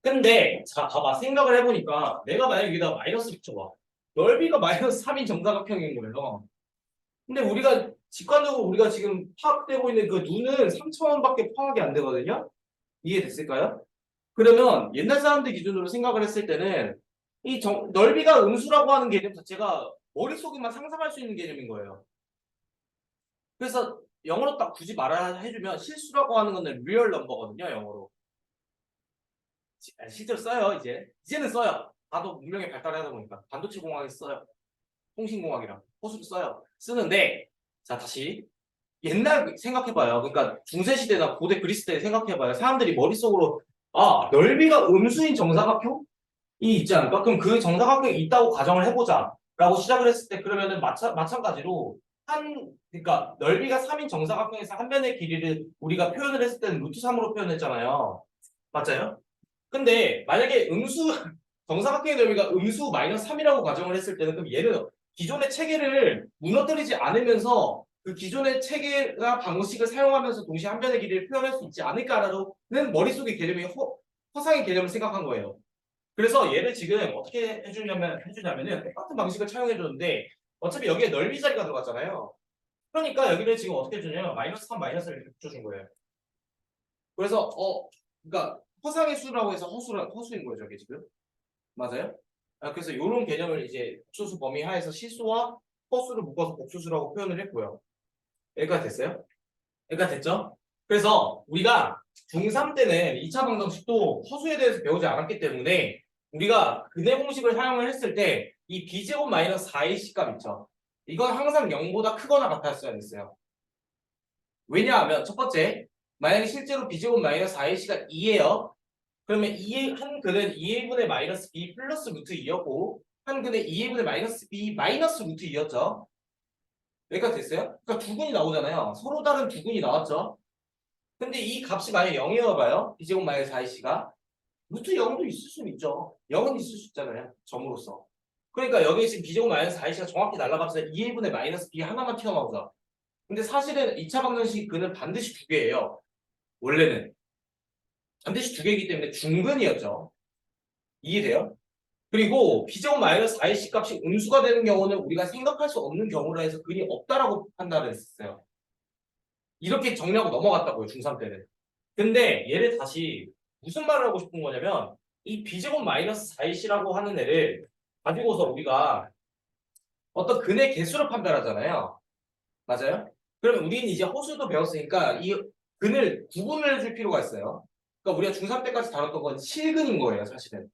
근데 자 봐봐 생각을 해보니까 내가 만약에 여기다 마이너스 붙여봐. 넓이가 마이너스 3인 정사각형인 거예요. 근데 우리가 직관적으로 우리가 지금 파악되고 있는 그 눈은 3차원밖에 파악이 안 되거든요. 이해됐을까요? 그러면 옛날 사람들 기준으로 생각을 했을 때는 넓이가 음수라고 하는 개념 자체가 머릿속에만 상상할 수 있는 개념인 거예요. 그래서 영어로 딱 굳이 말을 해주면 실수라고 하는 거는 real number거든요, 영어로. 실제로 써요, 이제는 써요. 나도 문명이 발달하다 보니까 반도체 공학에 써요. 통신공학이랑 호수를 써요. 쓰는데 자 다시 옛날 생각해봐요. 그러니까 중세시대나 고대 그리스 때 생각해봐요. 사람들이 머릿속으로 아 넓이가 음수인 정사각형이 있지 않을까? 그럼 그 정사각형이 있다고 가정을 해보자 라고 시작을 했을 때 그러면은 마찬가지로 그러니까 넓이가 3인 정사각형에서 한 변의 길이를 우리가 표현을 했을 때는 루트 3으로 표현했잖아요. 맞아요? 근데 만약에 정사각형의 넓이가 음수 마이너스 3이라고 가정을 했을 때는 그럼 얘는 기존의 체계를 무너뜨리지 않으면서 그 기존의 체계나 방식을 사용하면서 동시에 한 변의 길이를 표현할 수 있지 않을까라는 머릿속의 개념이 허상의 개념을 생각한 거예요. 그래서 얘를 지금 어떻게 해주냐면은 똑같은 방식을 차용해 줬는데 어차피 여기에 넓이 자리가 들어갔잖아요. 그러니까 여기를 지금 어떻게 해주냐면 마이너스 3 마이너스를 이렇게 붙여준 거예요. 그래서 그러니까 허상의 수라고 해서 허수인 거죠, 이게 지금. 맞아요? 그래서 이런 개념을 이제 복소수 범위 하에서 실수와 허수를 묶어서 복소수라고 표현을 했고요. 여기까지 됐어요? 여기까지 됐죠? 그래서 우리가 중3 때는 2차 방정식도 허수에 대해서 배우지 않았기 때문에 우리가 근해 공식을 사용을 했을 때 이 b제곱 마이너스 4ac 값 있죠? 이건 항상 0보다 크거나 같았어야 됐어요. 왜냐하면 첫 번째, 만약에 실제로 b제곱 마이너스 4ac가 2예요. 그러면 한 근은 2a분의 마이너스 b 플러스 루트 2였고 한 근은 2a분의 마이너스 b 마이너스 루트 2였죠. 여기까지 됐어요? 그러니까 두 근이 나오잖아요. 서로 다른 두 근이 나왔죠. 근데 이 값이 만약 0이어 봐요. b제곱 마이너스 4ac가 루트 0도 있을 수는 있죠. 0은 있을 수 있잖아요. 점으로서. 그러니까 여기 지금 b제곱 마이너스 4ac가 정확히 날라가면서 2a분의 마이너스 b 하나만 튀어나오죠. 근데 사실은 2차 방정식 근은 반드시 두 개예요. 원래는. 반드시 두 개이기 때문에 중근이었죠. 이해돼요? 그리고 b제곱 마이너스 4ac 값이 음수가 되는 경우는 우리가 생각할 수 없는 경우라 해서 근이 없다라고 판단을 했어요. 이렇게 정리하고 넘어갔다고요, 중3 때는. 근데 얘를 다시 무슨 말을 하고 싶은 거냐면 이 b제곱 마이너스 4ac라고 하는 애를 가지고서 우리가 어떤 근의 개수를 판별하잖아요. 맞아요? 그러면 우리는 이제 호수도 배웠으니까 이 근을 구분을 해줄 필요가 있어요. 그러니까 우리가 중3 때까지 다뤘던 건 실근인 거예요, 사실은.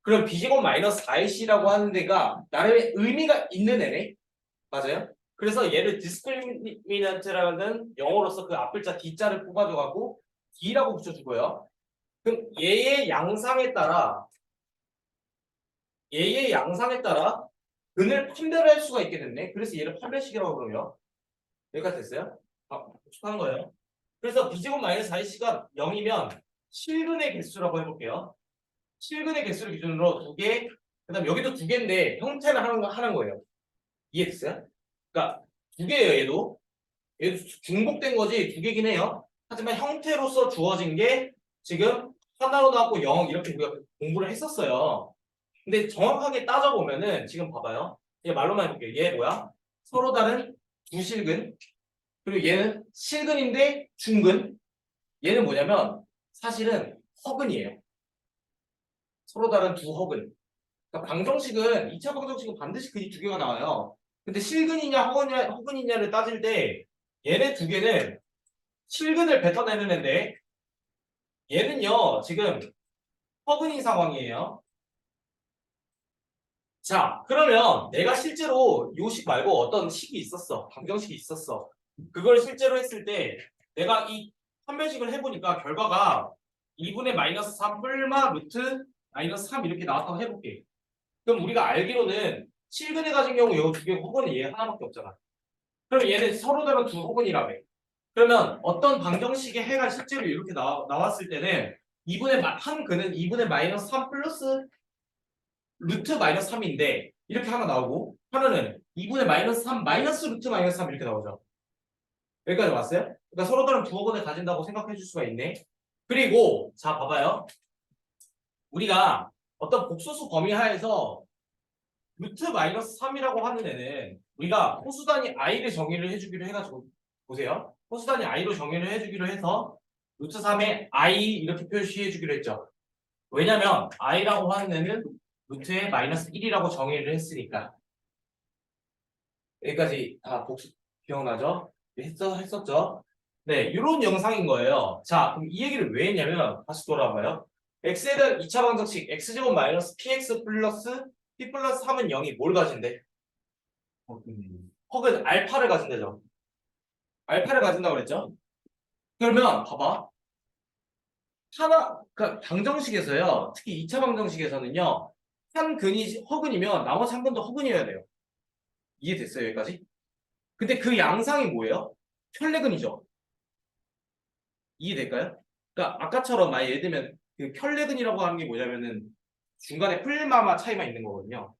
그럼 b제곱 마이너스 4ac라고 하는 데가 나름의 의미가 있는 애네. 맞아요? 그래서 얘를 discriminant라는 영어로서 그 앞글자 d자를 뽑아줘갖고 d라고 붙여주고요. 그럼 얘의 양상에 따라 근을 판별할 수가 있게 됐네. 그래서 얘를 판별식이라고 그러요. 여기까지 됐어요? 축하한 거예요. 그래서 b제곱 마이너스 4ac가 0이면 실근의 개수라고 해볼게요. 실근의 개수를 기준으로 두 개, 그 다음 여기도 두 개인데 형태는 하는 거예요. 이해됐어요? 그러니까 두 개예요, 얘도 중복된 거지 두 개긴 해요. 하지만 형태로서 주어진 게 지금 하나로 나왔고 0 이렇게 우리가 공부를 했었어요. 근데 정확하게 따져보면은 지금 봐봐요. 얘 말로만 해볼게요. 얘 뭐야? 서로 다른 두 실근. 그리고 얘는 실근인데 중근. 얘는 뭐냐면 사실은 허근이에요. 서로 다른 두 허근. 그러니까 방정식은 2차 방정식은 반드시 근이 두 개가 나와요. 근데 실근이냐 허근이냐를 따질 때 얘네 두 개는 실근을 뱉어내는 애인데 얘는요 지금 허근인 상황이에요. 자 그러면 내가 실제로 요 식 말고 어떤 식이 있었어. 방정식이 있었어. 그걸 실제로 했을 때 내가 이 판별식을 해보니까 결과가 2분의 마이너스 3 뿔마 루트 마이너스 3 이렇게 나왔다고 해볼게. 그럼 우리가 알기로는 실근에 가진 경우 요 두 개 허근이 얘 하나밖에 없잖아. 그럼 얘는 서로 다른 두 허근이라며. 그러면 어떤 방정식의 해가 실제로 이렇게 나왔을 때는 한 근은 2분의 마이너스 3 플러스 루트 마이너스 3인데 이렇게 하나 나오고 하나는 2분의 마이너스 3 마이너스 루트 마이너스 3 이렇게 나오죠. 여기까지 왔어요? 그러니까 서로 다른 두 허근을 가진다고 생각해 줄 수가 있네. 그리고 자 봐봐요. 우리가 어떤 복소수 범위 하에서 루트 마이너스 3이라고 하는 애는 우리가 호수 단위 i를 정의를 해주기로 해가지고 보세요. 호수 단위 i로 정의를 해주기로 해서 루트 3에 i 이렇게 표시해주기로 했죠. 왜냐면 i라고 하는 애는 루트에 마이너스 1이라고 정의를 했으니까. 여기까지 다 복수 기억나죠? 했었죠? 네, 이런 영상인 거예요. 자, 그럼 이 얘기를 왜 했냐면 다시 돌아봐요. x에 대한 2차 방정식 x제곱 마이너스 px 플러스 p 플러스 3은 0이 뭘 가진대? 혹은 알파를 가진다죠. 알파를 가진다고 그랬죠? 그러면 봐봐. 그러니까 방정식에서요. 특히 2차 방정식에서는요. 한 근이 허근이면 나머지 한 근도 허근이어야 돼요. 이해됐어요, 여기까지? 근데 그 양상이 뭐예요? 편레근이죠. 이해될까요? 그러니까 아까처럼 만약 예를 들면 그 편레근이라고 하는 게 뭐냐면은 중간에 풀마마 차이만 있는 거거든요.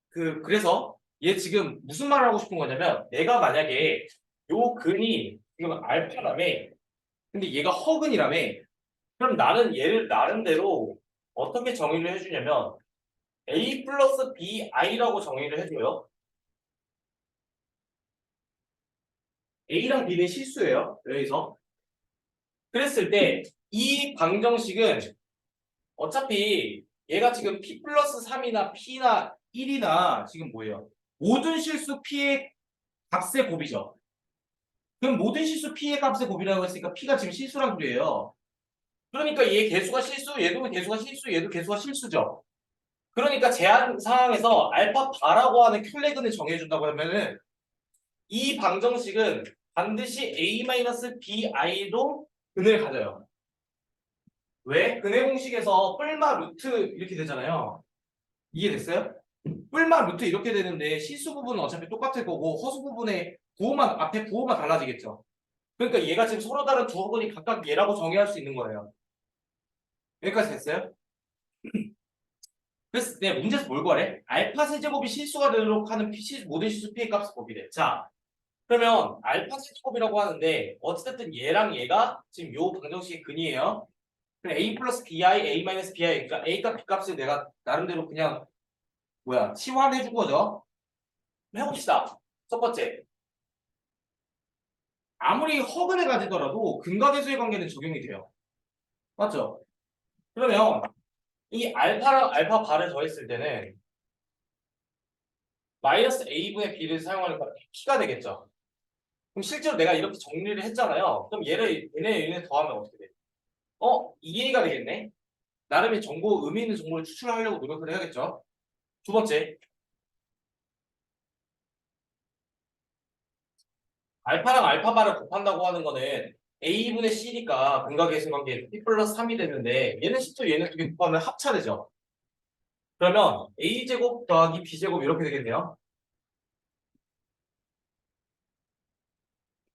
그래서 얘 지금 무슨 말을 하고 싶은 거냐면 내가 만약에 요 근이 지금 알파라며 근데 얘가 허근이라며 그럼 나는 얘를 나름대로 어떻게 정의를 해주냐면 a 플러스 bi라고 정의를 해줘요. a랑 b는 실수예요. 여기서. 그랬을 때 이 방정식은 어차피 얘가 지금 p 플러스 3이나 p나 1이나 지금 뭐예요? 모든 실수 p의 값의 곱이죠. 그럼 모든 실수 p의 값의 곱이라고 했으니까 p가 지금 실수란 소리예요. 그러니까 얘 개수가 실수, 얘도 개수가 실수, 얘도 개수가 실수죠. 그러니까 제한 상황에서 알파 바라고 하는 켤레근을 정해준다고 하면은 이 방정식은 반드시 a-bi로 근을 가져요. 왜? 근의 공식에서 뿔마 루트 이렇게 되잖아요. 이해됐어요? 뿔마 루트 이렇게 되는데 실수 부분은 어차피 똑같을 거고 허수 부분에 부호만 앞에 부호만 달라지겠죠. 그러니까 얘가 지금 서로 다른 두 부분이 각각 얘라고 정의할 수 있는 거예요. 여기까지 됐어요? 그래서 내 문제에서 뭘 구하래? 알파 세제곱이 실수가 되도록 하는 모든 실수 p의 값을 곱이래. 자, 그러면 알파 세제곱이라고 하는데 어쨌든 얘랑 얘가 지금 요 방정식의 근이에요. 그럼 a 플러스 bi, a 마이너스 bi 그러니까 a값 b값을 내가 나름대로 그냥 치환해 준 거죠. 해봅시다. 첫 번째, 아무리 허근을 가지더라도 근각계수의 관계는 적용이 돼요. 맞죠? 그러면 이 알파랑 알파 바를 더했을 때는 마이너스 a분의 b를 사용하니까 p가 되겠죠. 그럼 실제로 내가 이렇게 정리를 했잖아요. 그럼 얘네 더하면 어떻게 돼? 2a가 되겠네. 나름의 의미 있는 정보를 추출하려고 노력을 해야겠죠. 두 번째, 알파랑 알파바를 곱한다고 하는 거는 a분의 c니까 근각계수 관계 p 플러스 3이 되는데 얘는 10도 얘는 두 개 곱하면 합차되죠. 그러면 a제곱 더하기 b제곱 이렇게 되겠네요.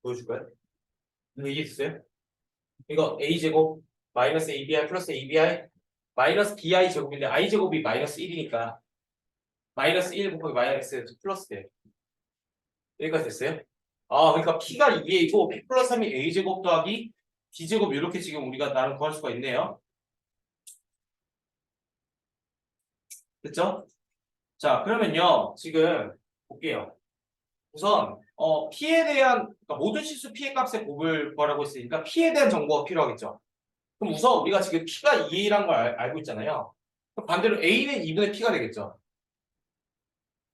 보여줄까요? 이거 이해됐어요? 이거 a제곱 마이너스 abi 플러스 abi 마이너스 bi 제곱인데 i 제곱이 마이너스 1이니까 마이너스 1 곱하기 마이너스 2 플러스 돼. 여기까지 됐어요? 그러니까 p가 2a이고 p 플러스 3이 a제곱 더하기 b제곱 이렇게 지금 우리가 나름 구할 수가 있네요. 됐죠? 자, 그러면요. 지금 볼게요. 우선 p에 대한 그러니까 모든 실수 p의 값의 곱을 구하라고 했으니까 p에 대한 정보가 필요하겠죠. 그럼 우선 우리가 지금 p가 2a라는 걸 알고 있잖아요. 그럼 반대로 a는 2분의 p가 되겠죠.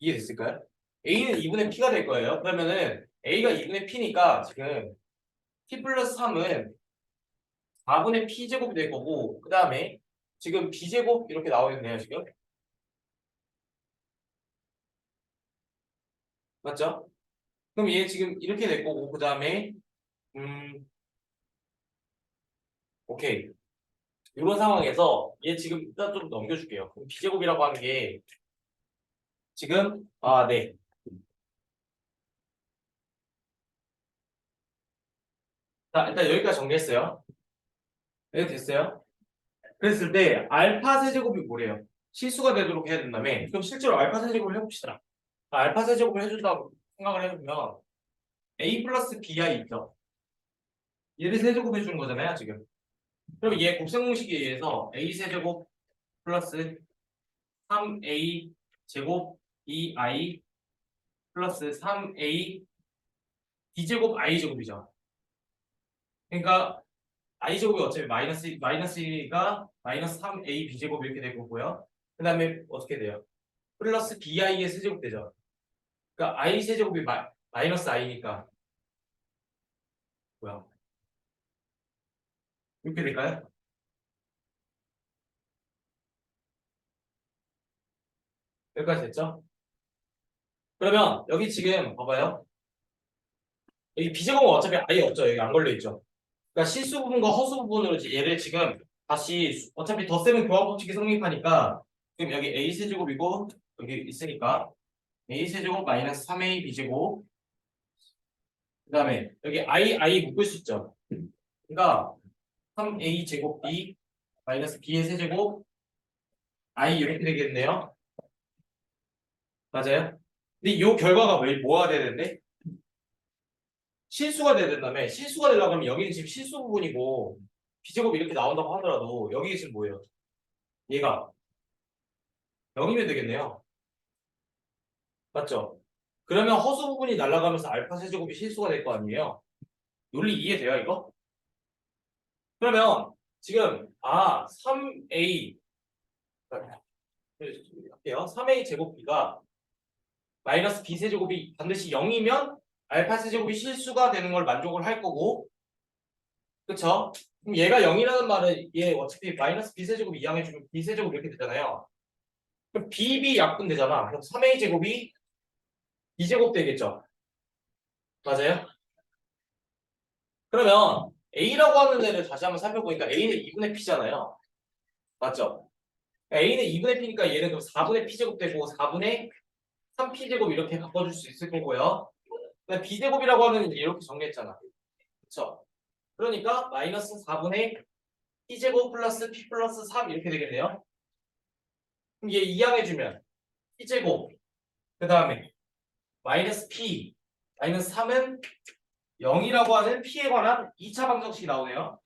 이해됐을까요? a는 2분의 p가 될 거예요. 그러면은 a가 2분의 p니까 지금 p 플러스 3은 4분의 p제곱이 될 거고 그 다음에 지금 b제곱 이렇게 나와 있네요. 지금. 맞죠? 그럼 얘 지금 이렇게 될 거고 그 다음에 음 오케이. 이런 상황에서 얘 지금 일단 좀 넘겨줄게요. 그럼 b제곱이라고 하는 게 지금 네. 자 일단 여기까지 정리했어요. 여기 됐어요. 그랬을 때 알파 세제곱이 뭐래요? 실수가 되도록 해야 된다며. 그럼 실제로 알파 세제곱을 해봅시다. 알파 세제곱을 해준다고 생각을 해보면 a 플러스 bi 있죠. 얘를 세제곱 해주는 거잖아요 지금. 그럼 얘 곱셈 공식에 의해서 a 세제곱 플러스 3a 제곱 bi 플러스 3a b제곱 i제곱이죠. 그러니까 i제곱이 어차피 마이너스가 마이너스 3a b제곱 이렇게 될 거고요. 그 다음에 어떻게 돼요? 플러스 bi의 세제곱 되죠. 그러니까 i 세제곱이 마이너스 i니까 뭐야? 이렇게 될까요? 여기까지 됐죠? 그러면 여기 지금 봐봐요. 여기 비제곱은 어차피 아예 없죠. 여기 안 걸려 있죠. 그러니까 실수 부분과 허수 부분으로 얘를 지금 다시 어차피 덧셈은 교환 법칙이 성립하니까 지금 여기 a 세제곱이고 여기 있으니까 a 세제곱 마이너스 3a b제곱 그다음에 여기 i 묶을 수 있죠. 그러니까 3a 제곱 b 마이너스 b의 세제곱 i 이렇게 되겠네요. 맞아요? 근데 이 결과가 왜 뭐가 돼야 되는데? 실수가 돼야 된다며. 실수가 되려고 하면 여기는 지금 실수 부분이고 b제곱이 이렇게 나온다고 하더라도 여기 지금 뭐예요? 얘가 0이면 되겠네요. 맞죠? 그러면 허수 부분이 날아가면서 알파 세제곱이 실수가 될 거 아니에요? 논리 이해돼요, 이거? 그러면 지금 3a 할게요. 3a 제곱 b가 마이너스 b 세제곱이 반드시 0이면 알파 세제곱이 실수가 되는 걸 만족을 할 거고 그쵸? 그럼 얘가 0이라는 말은 얘 어차피 마이너스 b 세제곱 이항해주면 b 세제곱 이렇게 되잖아요. 그럼 bb 약분 되잖아. 그럼 3a 제곱이 b 제곱 되겠죠? 맞아요? 그러면 A라고 하는 애를 다시 한번 살펴보니까 A는 2분의 P잖아요. 맞죠? A는 2분의 P니까 얘는 그럼 4분의 P제곱 되고 4분의 3P제곱 이렇게 바꿔줄 수 있을 거고요. 근데 B제곱이라고 하는 애는 이렇게 정리했잖아. 그쵸? 그러니까 마이너스 4분의 P제곱 플러스 P 플러스 3 이렇게 되겠네요. 그럼 얘 이항해주면 P제곱 그 다음에 마이너스 P 마이너스 3은 0이라고 하는 P에 관한 2차 방정식이 나오네요.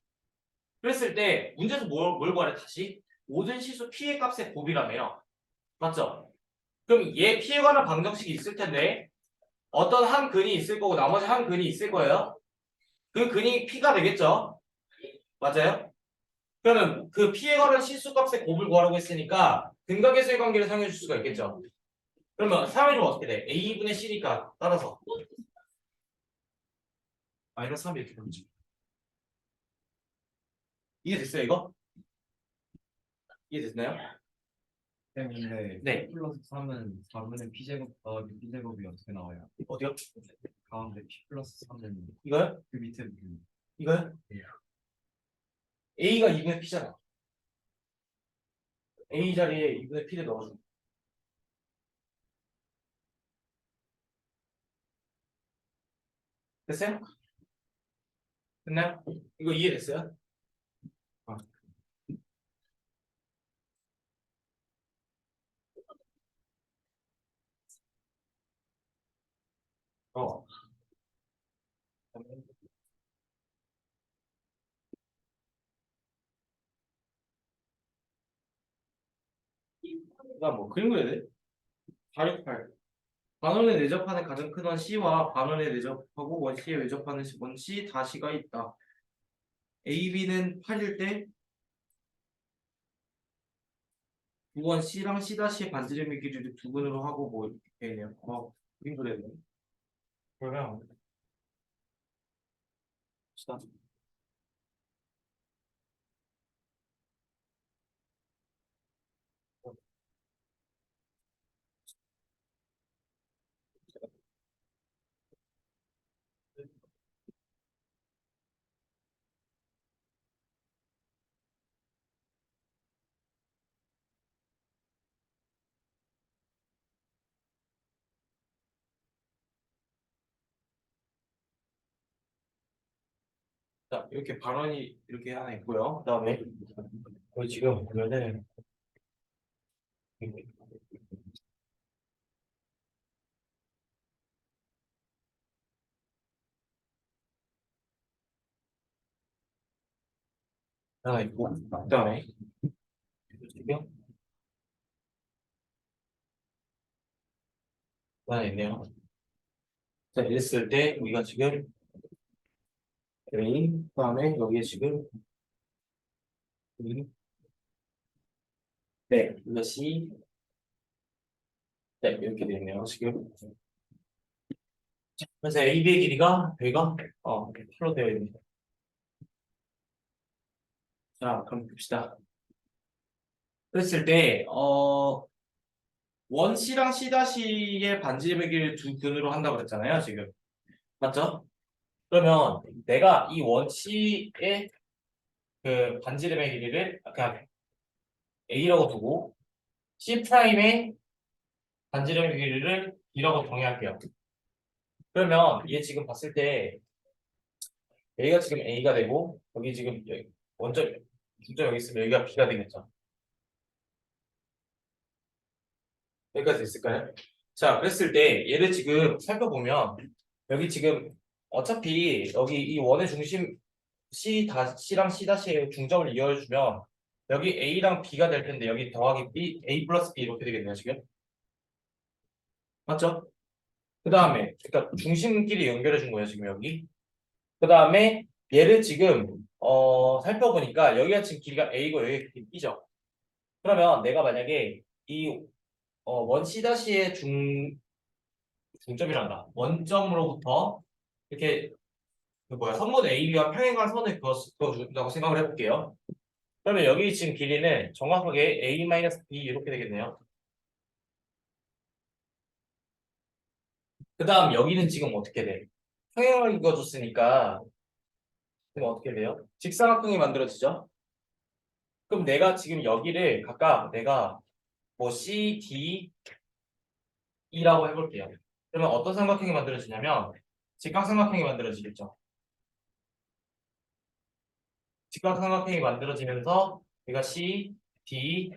그랬을 때 문제에서 뭘 구하래 다시? 모든 실수 P의 값의 곱이라며요. 맞죠? 그럼 얘 P에 관한 방정식이 있을 텐데 어떤 한 근이 있을 거고 나머지 한 근이 있을 거예요. 그 근이 P가 되겠죠? 맞아요? 그러면 그 P에 관한 실수 값의 곱을 구하라고 했으니까 근각에서의 관계를 사용해 줄 수가 있겠죠? 그러면 사용해주면 어떻게 돼? A분의 C니까 따라서 마이너스 3 이렇게 되죠. 이해됐어요 이거? 이해됐나요?
때문에
네.
플러스 3은 4분의 P제곱 더하기 P제곱이 어떻게 나와요?
어디요?
가운데 P 플러스 3은
이거요?
그 밑에 부분.
이거요? A가 2분의 P잖아. A 자리에 2분의 P를 넣어줘. 됐어요? 됐나요? 이거 이해됐어요?
아,
어. 그다음 뭐 그림 그려야 돼? 468. 반원에 내접하는 가장 큰 원 C와 반원에 내접하고 원 C에 외접하는 원 C 다시가 있다. A, B는 8일 때 두 원 C랑 C 다시의 반지름의 길이를 두 근으로 하고 뭐 이렇게 되네요. 그림 그려야 돼. 그러면 시다. 자, 이렇게 반원이 이렇게 하나 있고요. 그다음에 여기 지금 보면은 하나 있고 그다음에 지금 하나 있네요. 자, 이랬을 때 우리가 지금 A 그다음에 여기에 지금 네, 이것이 네 이렇게 되어 있네요. 지금 그래서 AB의 길이가 여기가 8로 되어 있네요. 자, 그럼 봅시다. 그랬을 때 원 C랑 C 다시의 반지름의 길이를 두 근으로 한다고 그랬잖아요, 지금. 맞죠? 그러면 내가 이 원 C의 그 반지름의 길이를 그냥 A라고 두고 C 프라임의 반지름의 길이를 B라고 정의할게요. 그러면 얘 지금 봤을 때 A가 지금 A가 되고 여기 지금 원점 중점 여기 있으면 여기가 B가 되겠죠. 여기까지 됐을까요? 자, 그랬을 때 얘를 지금 살펴보면 여기 지금 어차피 여기 이 원의 중심 C랑 C 다시의 중점을 이어주면 여기 A랑 B가 될 텐데 여기 더하기 B, A 플러스 B 이렇게 되겠네요, 지금. 맞죠? 그 다음에 그러니까 중심끼리 연결해 준 거예요, 지금 여기. 그 다음에 얘를 지금 살펴보니까 여기가 지금 길이가 A고 여기가 길이 B죠. 그러면 내가 만약에 이 원 C 다시의 중점이란다. 원점으로부터 이렇게 그 뭐야 선분 AB와 평행한 선을 그어준다고 생각을 해볼게요. 그러면 여기 지금 길이는 정확하게 A-B 이렇게 되겠네요. 그 다음 여기는 지금 어떻게 돼? 평행을 그어줬으니까 그럼 어떻게 돼요? 직사각형이 만들어지죠? 그럼 내가 지금 여기를 각각 내가 뭐 C, D, E라고 해볼게요. 그러면 어떤 삼각형이 만들어지냐면 직각삼각형이 만들어지겠죠. 직각삼각형이 만들어지면서 얘가 C, D,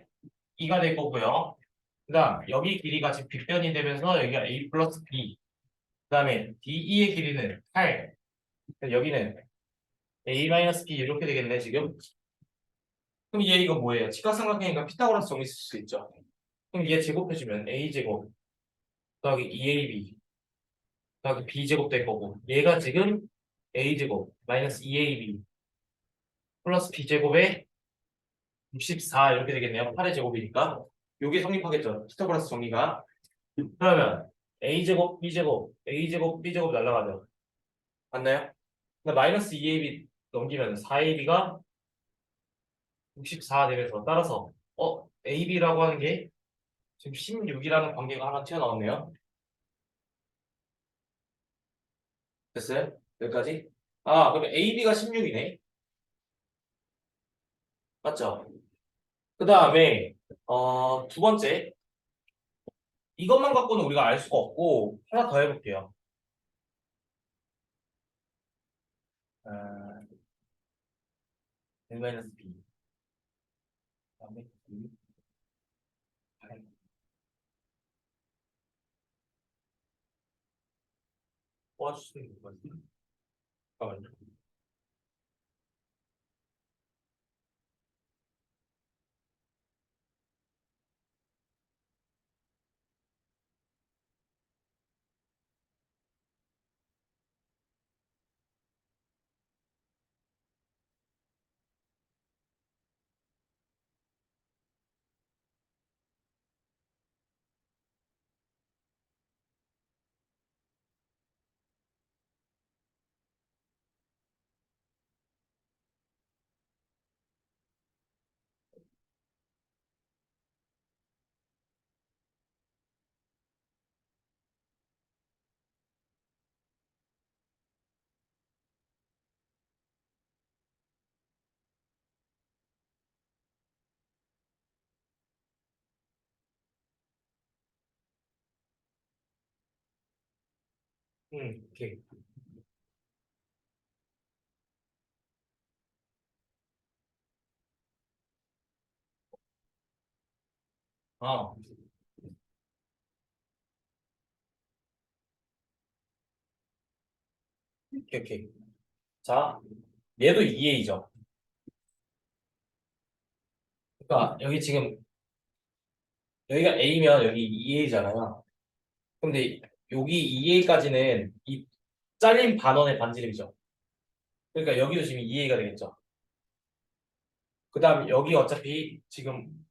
E가 될 거고요. 그 다음 여기 길이가 지금 빗변이 되면서 여기가 A 플러스 B 그 다음에 DE의 길이는 8 여기는 A 마이너스 B 이렇게 되겠네 지금. 그럼 얘 이거 뭐예요? 직각삼각형이니까 피타고라스 정리 쓸 수 있죠. 그럼 얘 제곱해주면 A제곱 더하기 2AB 더하기 B제곱 될 거고 얘가 지금 A제곱 마이너스 2AB 플러스 B제곱에 64 이렇게 되겠네요. 8의 제곱이니까 요게 성립하겠죠. 피타고라스 정리가. 그러면 A제곱 B제곱 A제곱 B제곱 날라가죠. 맞나요? 근데 마이너스 2AB 넘기면 4AB가 64 되면서 따라서 AB라고 하는 게 지금 16이라는 관계가 하나 튀어나왔네요. 됐어요? 여기까지? 아, 그러면 AB가 16이네. 맞죠? 그 다음에 두 번째 이것만 갖고는 우리가 알 수가 없고 하나 더 해볼게요. 아, L-B 그다음에 2, 8. 뽑아줄 수 있는 거지. 잠깐만요. 오케이. 아, 오케이, 오케이. 자, 얘도 2A죠. 그러니까 여기 지금 여기가 A면 여기 2A잖아요. 근데 여기 2A까지는 이 잘린 반원의 반지름이죠. 그러니까 여기도 지금 2A가 되겠죠. 그 다음 여기 어차피 지금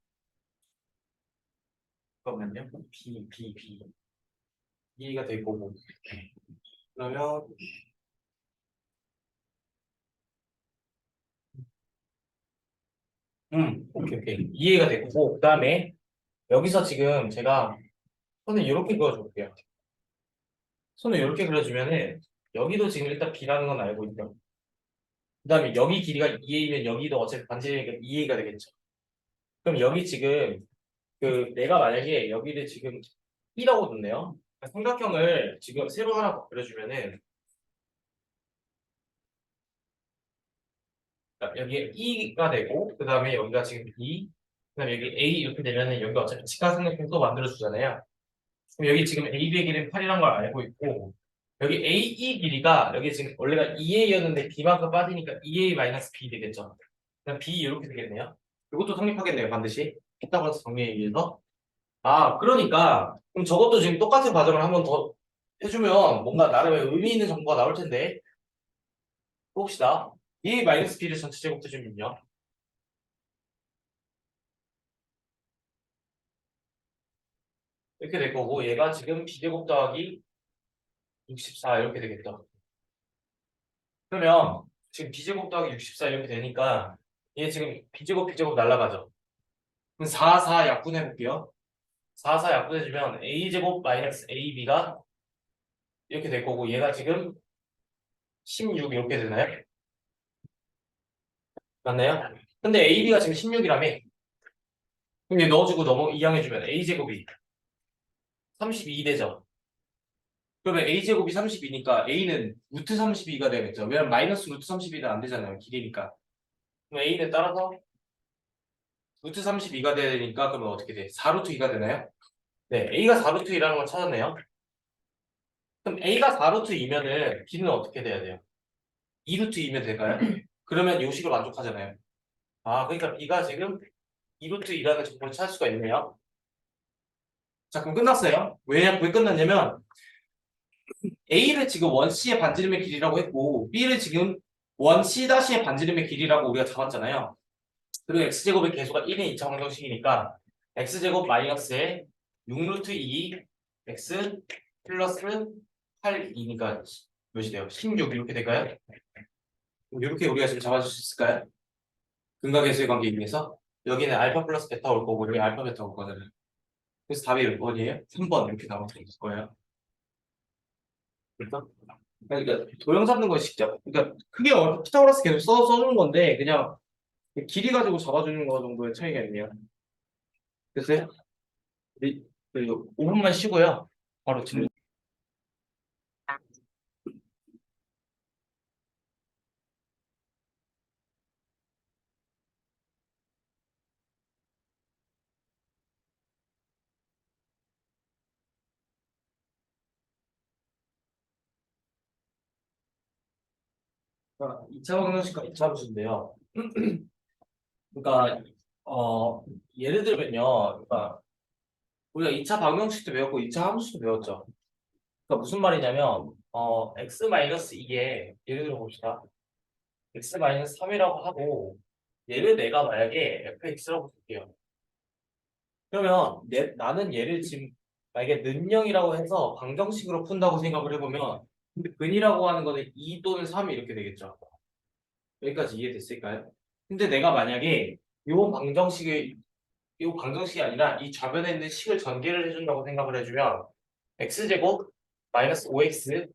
잠깐만요. B 2A가 될 거고. 그러면 오케이 오케이 2A가 됐고 그 다음에 여기서 지금 제가 손을 이렇게 그려줄게요. 손을 이렇게 그려주면은 여기도 지금 일단 B라는 건 알고 있죠. 그 다음에 여기 길이가 2A면 여기도 어차피 반지름이니까 2A가 되겠죠. 그럼 여기 지금 그 내가 만약에 여기를 지금 B라고 뒀네요. 삼각형을 지금 새로 하나 그려주면은 그러니까 여기에 E가 되고 그 다음에 여기가 지금 B 그 다음에 여기 A 이렇게 되면은 여기가 어차피 직각삼각형 또 만들어주잖아요. 그럼 여기 지금 AB의 길이는 8이란 걸 알고 있고 여기 AE 길이가 여기 지금 원래가 2A였는데 B만큼 빠지니까 2A-B 되겠죠. 그럼 B 이렇게 되겠네요. 이것도 성립하겠네요 반드시. 피타고라스 정리에 의해서. 아 그러니까 그럼 저것도 지금 똑같은 과정을 한번 더 해주면 뭔가 나름의 의미 있는 정보가 나올 텐데 봅시다. 2A-B를 전체 제곱 해주면요. 이렇게 될 거고 얘가 지금 B제곱 더하기 64 이렇게 되겠죠. 그러면 지금 B제곱 더하기 64 이렇게 되니까 얘 지금 B제곱 날라가죠. 그럼 4, 4 약분해 볼게요. 4, 4 약분해주면 A제곱 마이너스 AB가 이렇게 될 거고 얘가 지금 16 이렇게 되나요? 맞나요? 근데 AB가 지금 16이라며 그럼 얘 넣어주고 이항해주면 A제곱이 32 되죠. 그러면 A제곱이 32니까 A는 루트 32가 되겠죠. 왜냐면 마이너스 루트 32는 안 되잖아요. 길이니까. 그럼 A는 따라서 루트 32가 되니까 그러면 어떻게 돼? 4루트 2가 되나요? 네, A가 4루트 2라는 걸 찾았네요. 그럼 A가 4루트 2면은 B는 어떻게 돼야 돼요? 2루트 2면 될까요? 그러면 요식을 만족하잖아요. 아, 그러니까 B가 지금 2루트 2라는 정보를 찾을 수가 있네요. 자, 그럼 끝났어요. 왜 끝났냐면 A를 지금 원C의 반지름의 길이라고 했고 B를 지금 원C-의 반지름의 길이라고 우리가 잡았잖아요. 그리고 X제곱의 계수가 1인 2차 방정식이니까 X제곱 마이너스에 6루트 2 X 플러스 8, 2니까 몇이 돼요? 16 이렇게 될까요? 이렇게 우리가 지금 잡아줄 수 있을까요? 근각계수의 관계 이용해서 여기는 알파 플러스 베타 올 거고 여기 알파 베타 올 거잖아요. 그래서 답이 몇 번이에요? 3번 이렇게 나올 수 있을 거예요. 그래서 그러니까 도형 잡는 거 직접 그러니까 크게 피타고라스 계속 써주는 건데 그냥 길이 가지고 잡아주는 거 정도의 차이가 있네요. 그래서 우리 5분만 쉬고요. 바로 질문. 그러니까 2차 방정식과 2차 함수인데요. 그러니까 예를 들면요. 그러니까 우리가 2차 방정식도 배웠고 2차 함수도 배웠죠. 그러니까 무슨 말이냐면 x-2에 예를 들어 봅시다. x-3이라고 하고 얘를 내가 만약에 fx라고 볼게요. 그러면 나는 얘를 지금 만약에 는영이라고 해서 방정식으로 푼다고 생각을 해보면 근이라고 하는 거는 2 또는 3 이렇게 되겠죠. 여기까지 이해됐을까요? 근데 내가 만약에 요 방정식이 아니라 이 좌변에 있는 식을 전개를 해준다고 생각을 해주면 x제곱 마이너스 5x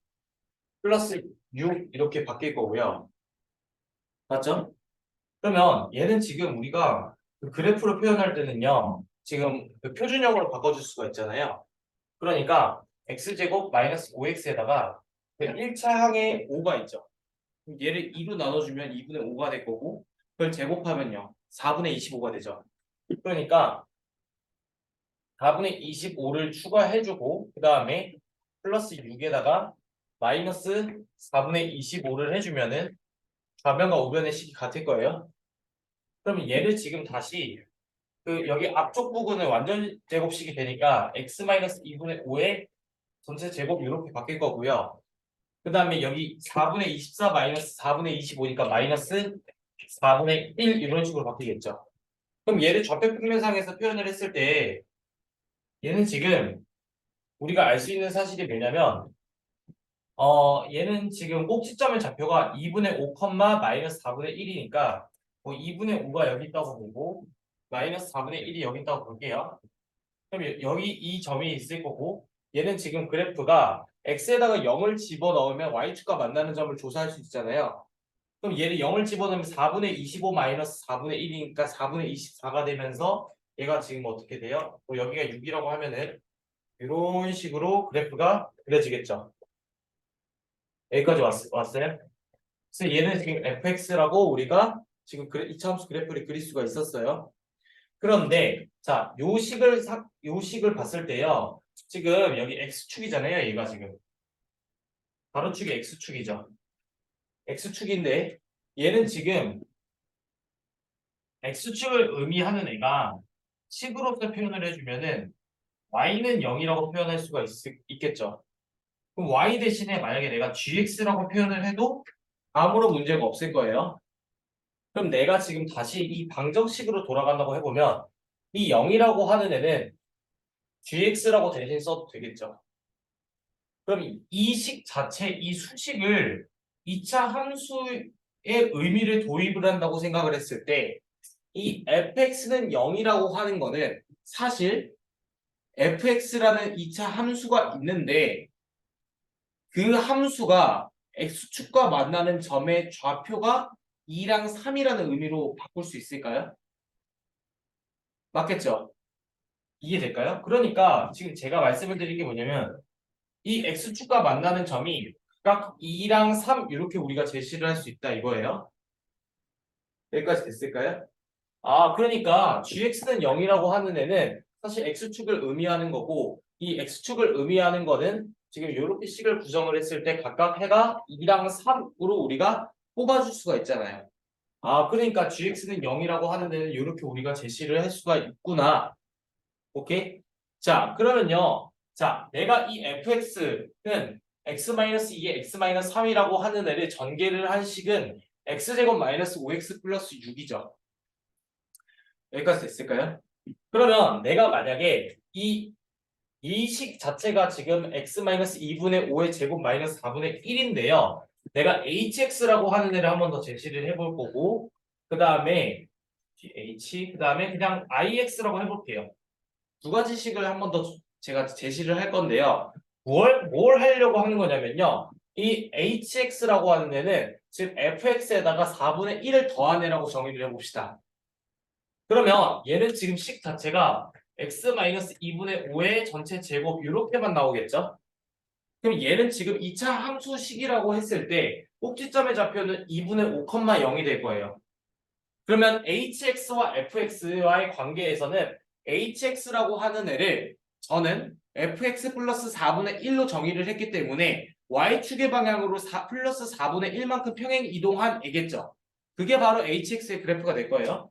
플러스 6 이렇게 바뀔 거고요. 맞죠? 그러면 얘는 지금 우리가 그 그래프로 표현할 때는요. 지금 그 표준형으로 바꿔줄 수가 있잖아요. 그러니까 x제곱 마이너스 5x에다가 그 1차 항에 5가 있죠. 그럼 얘를 2로 나눠주면 2분의 5가 될 거고 그걸 제곱하면요. 4분의 25가 되죠. 그러니까 4분의 25를 추가해주고 그 다음에 플러스 6에다가 마이너스 4분의 25를 해주면은 좌변과 우변의 식이 같을 거예요. 그러면 얘를 지금 다시 그 여기 앞쪽 부분은 완전 제곱식이 되니까 x-2분의 5의 전체 제곱 이렇게 바뀔 거고요. 그 다음에 여기 4분의 24 마이너스 4분의 25니까 마이너스 4분의 1 이런 식으로 바뀌겠죠. 그럼 얘를 좌표 평면상에서 표현을 했을 때 얘는 지금 우리가 알 수 있는 사실이 뭐냐면 얘는 지금 꼭지점의 좌표가 2분의 5, 마이너스 4분의 1이니까 뭐 2분의 5가 여기 있다고 보고 마이너스 4분의 1이 여기 있다고 볼게요. 그럼 여기 이 점이 있을 거고 얘는 지금 그래프가 x에다가 0을 집어넣으면 y축과 만나는 점을 조사할 수 있잖아요. 그럼 얘를 0을 집어넣으면 4분의 25 마이너스 4분의 1이니까 4분의 24가 되면서 얘가 지금 어떻게 돼요? 뭐 여기가 6이라고 하면은 이런 식으로 그래프가 그려지겠죠. 여기까지 왔어요? 그래서 얘는 지금 fx라고 우리가 지금 이차함수 그래프를 그릴 수가 있었어요. 그런데 자, 요 식을 봤을 때요. 지금 여기 x축이잖아요. 얘가 지금 가로축이 x축이죠. x축인데 얘는 지금 x축을 의미하는 애가 식으로서 표현을 해주면은 y는 0이라고 표현할 수가 있겠죠. 그럼 y 대신에 만약에 내가 gx라고 표현을 해도 아무런 문제가 없을 거예요. 그럼 내가 지금 다시 이 방정식으로 돌아간다고 해보면 이 0이라고 하는 애는 gx라고 대신 써도 되겠죠. 그럼 이 식 자체, 이 수식을 2차 함수의 의미를 도입을 한다고 생각을 했을 때 이 fx는 0이라고 하는 거는 사실 fx라는 2차 함수가 있는데 그 함수가 x축과 만나는 점의 좌표가 2랑 3이라는 의미로 바꿀 수 있을까요? 맞겠죠? 이해될까요? 그러니까 지금 제가 말씀을 드린 게 뭐냐면 이 x축과 만나는 점이 각 2랑 3 이렇게 우리가 제시를 할 수 있다 이거예요. 여기까지 됐을까요? 아, 그러니까 gx는 0이라고 하는 애는 사실 x축을 의미하는 거고 이 x축을 의미하는 거는 지금 이렇게 식을 구성을 했을 때 각각 해가 2랑 3으로 우리가 뽑아줄 수가 있잖아요. 아, 그러니까 gx는 0이라고 하는 애는 이렇게 우리가 제시를 할 수가 있구나. 오케이? 자, 그러면요. 자, 내가 이 fx는 x-2에 x-3이라고 하는 애를 전개를 한 식은 x제곱 마이너스 5x 플러스 6이죠. 여기까지 됐을까요? 그러면 내가 만약에 이 식 자체가 지금 x-2분의 5의 제곱 마이너스 4분의 1인데요. 내가 hx라고 하는 애를 한 번 더 제시를 해볼 거고 그 다음에 그 다음에 그냥 ix라고 해볼게요. 두 가지 식을 한 번 더 제가 제시를 할 건데요. 뭘 하려고 하는 거냐면요. 이 hx라고 하는 애는 지금 fx에다가 4분의 1을 더한 애라고 정의를 해봅시다. 그러면 얘는 지금 식 자체가 x-2분의 5의 전체 제곱 이렇게만 나오겠죠? 그럼 얘는 지금 2차 함수식이라고 했을 때 꼭지점의 좌표는 2분의 5,0이 될 거예요. 그러면 hx와 fx와의 관계에서는 hx라고 하는 애를 저는 fx 플러스 4분의 1로 정의를 했기 때문에 y축의 방향으로 플러스 4분의 1만큼 평행 이동한 애겠죠. 그게 바로 hx의 그래프가 될 거예요.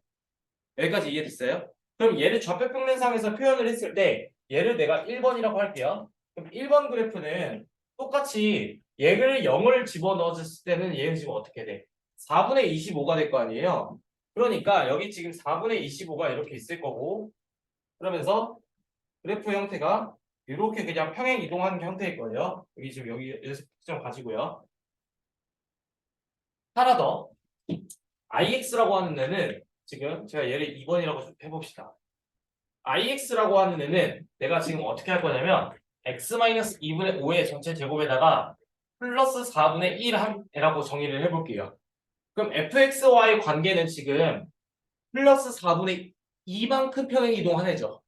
여기까지 이해됐어요? 그럼 얘를 좌표평면상에서 표현을 했을 때 얘를 내가 1번이라고 할게요. 그럼 1번 그래프는 똑같이 얘를 0을 집어넣었을 때는 얘는 지금 어떻게 돼? 4분의 25가 될 거 아니에요? 그러니까 여기 지금 4분의 25가 이렇게 있을 거고 그러면서 그래프 형태가 이렇게 그냥 평행 이동하는 형태일 거예요. 여기 지금 여기서 특정 가지고요. 하나 더 ix라고 하는 애는 지금 제가 얘를 2번이라고 해봅시다. ix라고 하는 애는 내가 지금 어떻게 할 거냐면 x-2분의 5의 전체 제곱에다가 플러스 4분의 1 한 애라고 정의를 해볼게요. 그럼 fx와의 관계는 지금 플러스 4분의 2만큼 평행 이동한 애죠.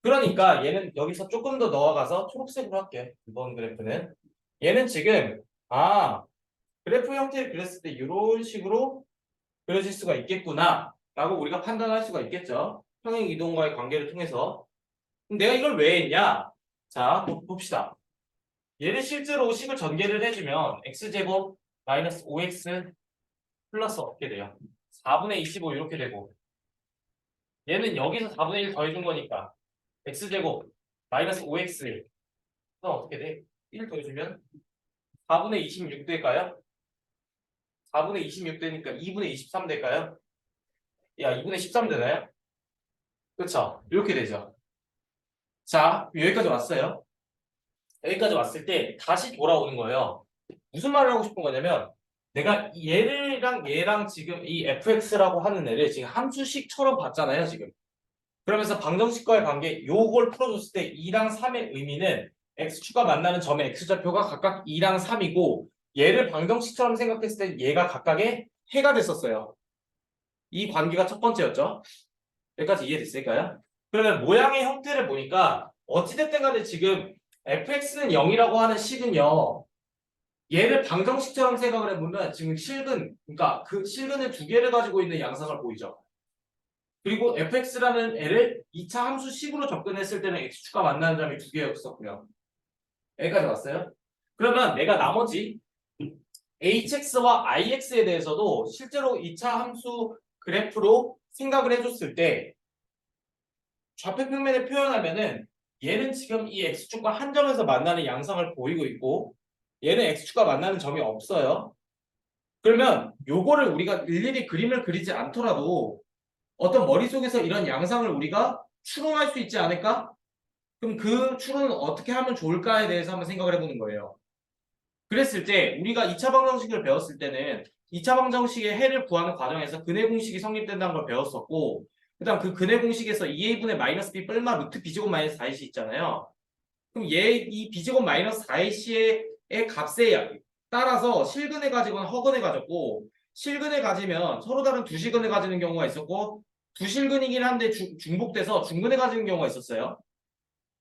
그러니까 얘는 여기서 조금 더 넣어가서 초록색으로 할게. 이번 그래프는 얘는 지금 그래프 형태를 그렸을 때 이런 식으로 그려질 수가 있겠구나 라고 우리가 판단할 수가 있겠죠. 평행 이동과의 관계를 통해서. 그럼 내가 이걸 왜 했냐? 자, 봅시다. 얘를 실제로 식을 전개를 해주면 x제곱 마이너스 5x 플러스 어떻게 돼요? 4분의 25 이렇게 되고 얘는 여기서 4분의 1 더해준 거니까 x제곱 마이너스 5x 그럼 어떻게 돼? 1 더해주면 4분의 26 될까요? 4분의 26 되니까 2분의 23 될까요? 야, 2분의 13 되나요? 그렇죠? 이렇게 되죠. 자, 여기까지 왔어요. 여기까지 왔을 때 다시 돌아오는 거예요. 무슨 말을 하고 싶은 거냐면 내가 얘랑 얘랑 지금 이 fx라고 하는 애를 지금 함수식처럼 봤잖아요, 지금. 그러면서 방정식과의 관계 요걸 풀어줬을 때 2랑 3의 의미는 x축과 만나는 점의 x좌표가 각각 2랑 3이고 얘를 방정식처럼 생각했을 때 얘가 각각의 해가 됐었어요. 이 관계가 첫 번째였죠. 여기까지 이해됐을까요? 그러면 모양의 형태를 보니까 어찌됐든 간에 지금 fx는 0이라고 하는 식은요. 얘를 방정식처럼 생각을 해보면 지금 실근, 그러니까 그 실근의 두 개를 가지고 있는 양상을 보이죠. 그리고 fx라는 애를 2차 함수식으로 접근했을 때는 x축과 만나는 점이 두 개였었고요. 여기까지 왔어요? 그러면 내가 나머지 hx와 ix에 대해서도 실제로 2차 함수 그래프로 생각을 해줬을 때 좌표 평면에 표현하면은 얘는 지금 이 x축과 한 점에서 만나는 양상을 보이고 있고 얘는 x축과 만나는 점이 없어요. 그러면 요거를 우리가 일일이 그림을 그리지 않더라도 어떤 머릿속에서 이런 양상을 우리가 추론할 수 있지 않을까? 그럼 그 추론은 어떻게 하면 좋을까에 대해서 한번 생각을 해보는 거예요. 그랬을 때 우리가 2차 방정식을 배웠을 때는 2차 방정식의 해를 구하는 과정에서 근해 공식이 성립된다는 걸 배웠었고 그다음 그 근해 공식에서 2a분의 마이너스 b 뿔마 루트 b제곱 마이너스 4ac 있잖아요. 그럼 이 b제곱 마이너스 4ac의 값에 따라서 실근해 가지거나 허근해 가졌고 실근해 가지면 서로 다른 두 실근해 가지는 경우가 있었고 두 실근이긴 한데 중복돼서 중근해 가지는 경우가 있었어요.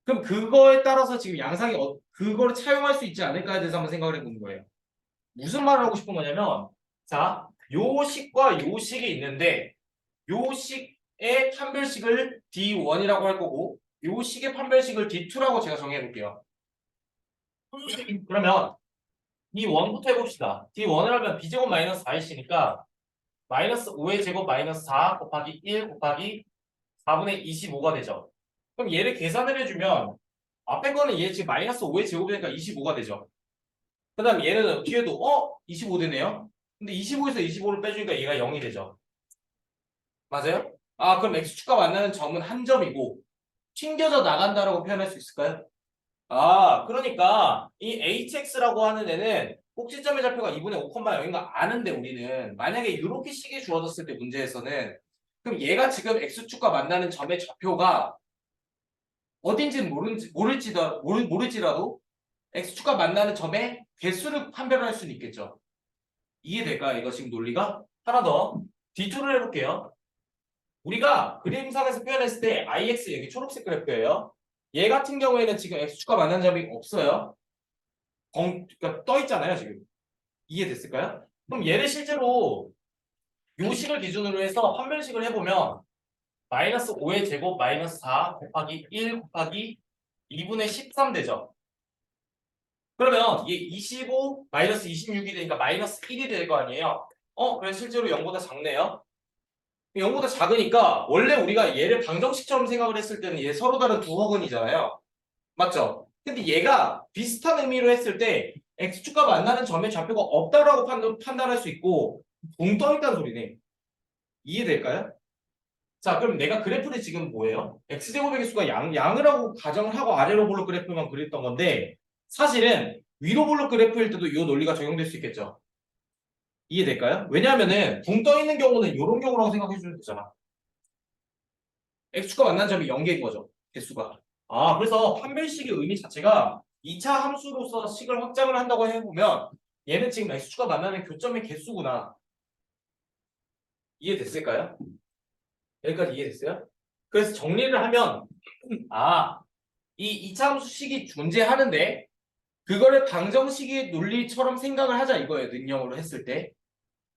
그럼 그거에 따라서 지금 양상이 그거를 차용할 수 있지 않을까에 대해서 한번 생각을 해보는 거예요. 무슨 말을 하고 싶은 거냐면 자, 요 식과 요 식이 있는데 요 식의 판별식을 D1이라고 할 거고 요 식의 판별식을 D2라고 제가 정해 볼게요. 그러면 D1부터 해봅시다. D1을 하면 B제곱 마이너스 4이니까 마이너스 5의 제곱 마이너스 4 곱하기 1 곱하기 4분의 25가 되죠. 그럼 얘를 계산을 해주면 앞에 거는 얘 지금 마이너스 5의 제곱이니까 25가 되죠. 그 다음 얘는 뒤에도 25 되네요. 근데 25에서 25를 빼주니까 얘가 0이 되죠. 맞아요? 아 그럼 x축과 만나는 점은 한 점이고 튕겨져 나간다라고 표현할 수 있을까요? 아 그러니까 이 hx라고 하는 애는 꼭지점의 좌표가 2분의 5,0인 거 아는데 우리는 만약에 이렇게 식이 주어졌을 때 문제에서는 그럼 얘가 지금 x축과 만나는 점의 좌표가 어딘지는 모를지라도 x축과 만나는 점의 개수를 판별할 수는 있겠죠. 이해될까요? 이거 지금 논리가? 하나 더 뒤줄을 해볼게요. 우리가 그림상에서 표현했을 때 ix 여기 초록색 그래프예요. 얘 같은 경우에는 지금 x축과 만나는 점이 없어요. 그러니까 떠 있잖아요 지금. 이해됐을까요? 그럼 얘를 실제로 요 식을 기준으로 해서 판별식을 해보면 마이너스 5의 제곱 마이너스 4 곱하기 1 곱하기 2분의 13 되죠. 그러면 이게 25 마이너스 26이 되니까 마이너스 1이 될 거 아니에요. 그래서 실제로 0보다 작네요. 0보다 작으니까 원래 우리가 얘를 방정식처럼 생각을 했을 때는 얘 서로 다른 두 허근이잖아요. 맞죠? 근데 얘가 비슷한 의미로 했을 때 x축과 만나는 점의 좌표가 없다라고 판단할 수 있고 붕 떠있다는 소리네. 이해될까요? 자 그럼 내가 그래프를 지금 뭐예요? x제곱의 개수가 양을 하고 가정을 하고 아래로 볼록 그래프만 그렸던 건데 사실은 위로 볼록 그래프일 때도 이 논리가 적용될 수 있겠죠. 이해될까요? 왜냐하면은 붕 떠 있는 경우는 이런 경우라고 생각해 주면 되잖아. x축과 만난 점이 0개인 거죠. 개수가. 아 그래서 판별식의 의미 자체가 2차 함수로서 식을 확장을 한다고 해보면 얘는 지금 x축과 만나는 교점의 개수구나. 이해됐을까요? 여기까지 이해됐어요? 그래서 정리를 하면 이 2차 함수식이 존재하는데 그거를 방정식의 논리처럼 생각을 하자 이거예요. 능형으로 했을 때.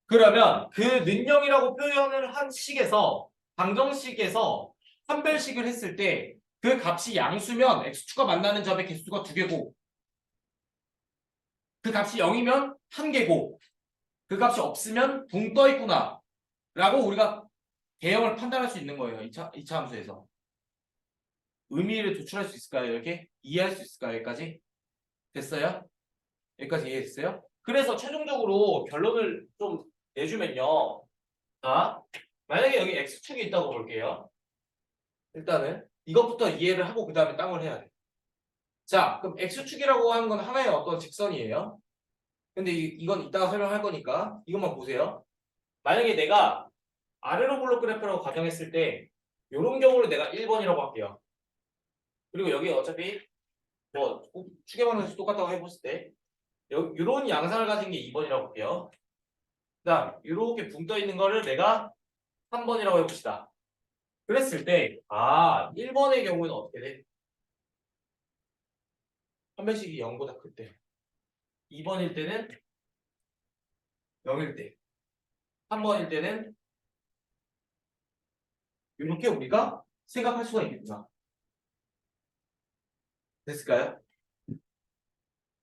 그러면 그 능형이라고 표현을 한 식에서 방정식에서 판별식을 했을 때 그 값이 양수면 x축과 만나는 점의 개수가 2개고 그 값이 0이면 1개고 그 값이 없으면 붕 떠 있구나 라고 우리가 대형을 판단할 수 있는 거예요. 2차 함수에서. 의미를 도출할 수 있을까요? 이렇게? 이해할 수 있을까요? 여기까지? 됐어요? 여기까지 이해됐어요? 그래서 최종적으로 결론을 좀 내주면요. 자, 만약에 여기 x축이 있다고 볼게요. 일단은 이것부터 이해를 하고 그 다음에 땅을 해야 돼. 자, 그럼 x축이라고 하는 건 하나의 어떤 직선이에요. 근데 이건 이따가 설명할 거니까 이것만 보세요. 만약에 내가 아래로 볼록 그래프라고 가정했을 때 요런 경우를 내가 1번이라고 할게요. 그리고 여기 어차피 뭐 축의 방정식 똑같다고 해봤을 때 요런 양상을 가진 게 2번이라고 할게요. 그다음 요렇게 붕 떠 있는 거를 내가 3번이라고 해봅시다. 그랬을 때 1번의 경우에는 어떻게 돼? 판별식이 0보다 클 때. 2번일 때는 0일 때. 3번일 때는 이렇게 우리가 생각할 수가 있겠구나. 됐을까요?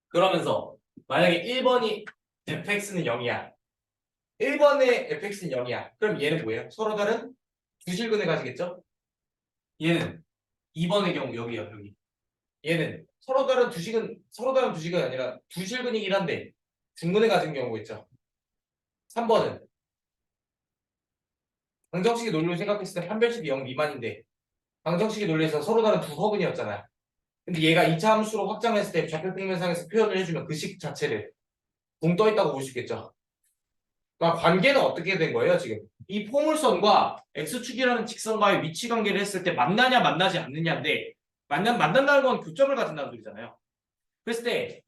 그러면서 만약에 1번이 fx는 0이야. 1번의 fx는 0이야. 그럼 얘는 뭐예요? 서로 다른 두 실근을 가지겠죠? 얘는 2번의 경우 여기요, 여기. 얘는 서로 다른 두 실근이 아니라 두 실근이긴 한데 중근을 가진 경우가 있죠. 3번은 방정식의 논리로 생각했을 때 판별식이 0 미만인데 방정식의 논리에서 서로 다른 두 허근이었잖아요. 근데 얘가 2차 함수로 확장했을 때 좌표 평면상에서 표현을 해주면 그 식 자체를 붕 떠 있다고 볼 수 있겠죠. 그러니까 관계는 어떻게 된 거예요, 지금? 이 포물선과 x축이라는 직선과의 위치 관계를 했을 때 만나냐 만나지 않느냐인데 만난다는 건 교점을 가진다는 소리잖아요. 그랬을 때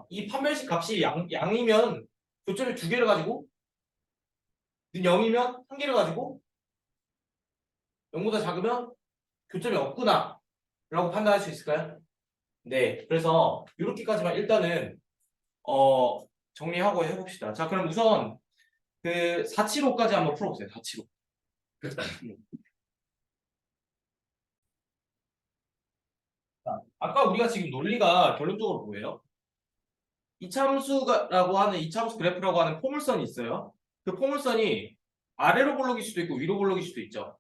이 판별식 값이 양이면 교점이 두 개를 가지고 0이면 한 개를 가지고 0보다 작으면 교점이 없구나 라고 판단할 수 있을까요? 네, 그래서 이렇게까지만 일단은 정리하고 해봅시다. 자, 그럼 우선 그 475까지 한번 풀어보세요. 475. 자, 아까 우리가 지금 논리가 결론적으로 뭐예요? 이차함수라고 하는 이차함수 그래프라고 하는 포물선이 있어요. 그 포물선이 아래로 볼록일 수도 있고 위로 볼록일 수도 있죠.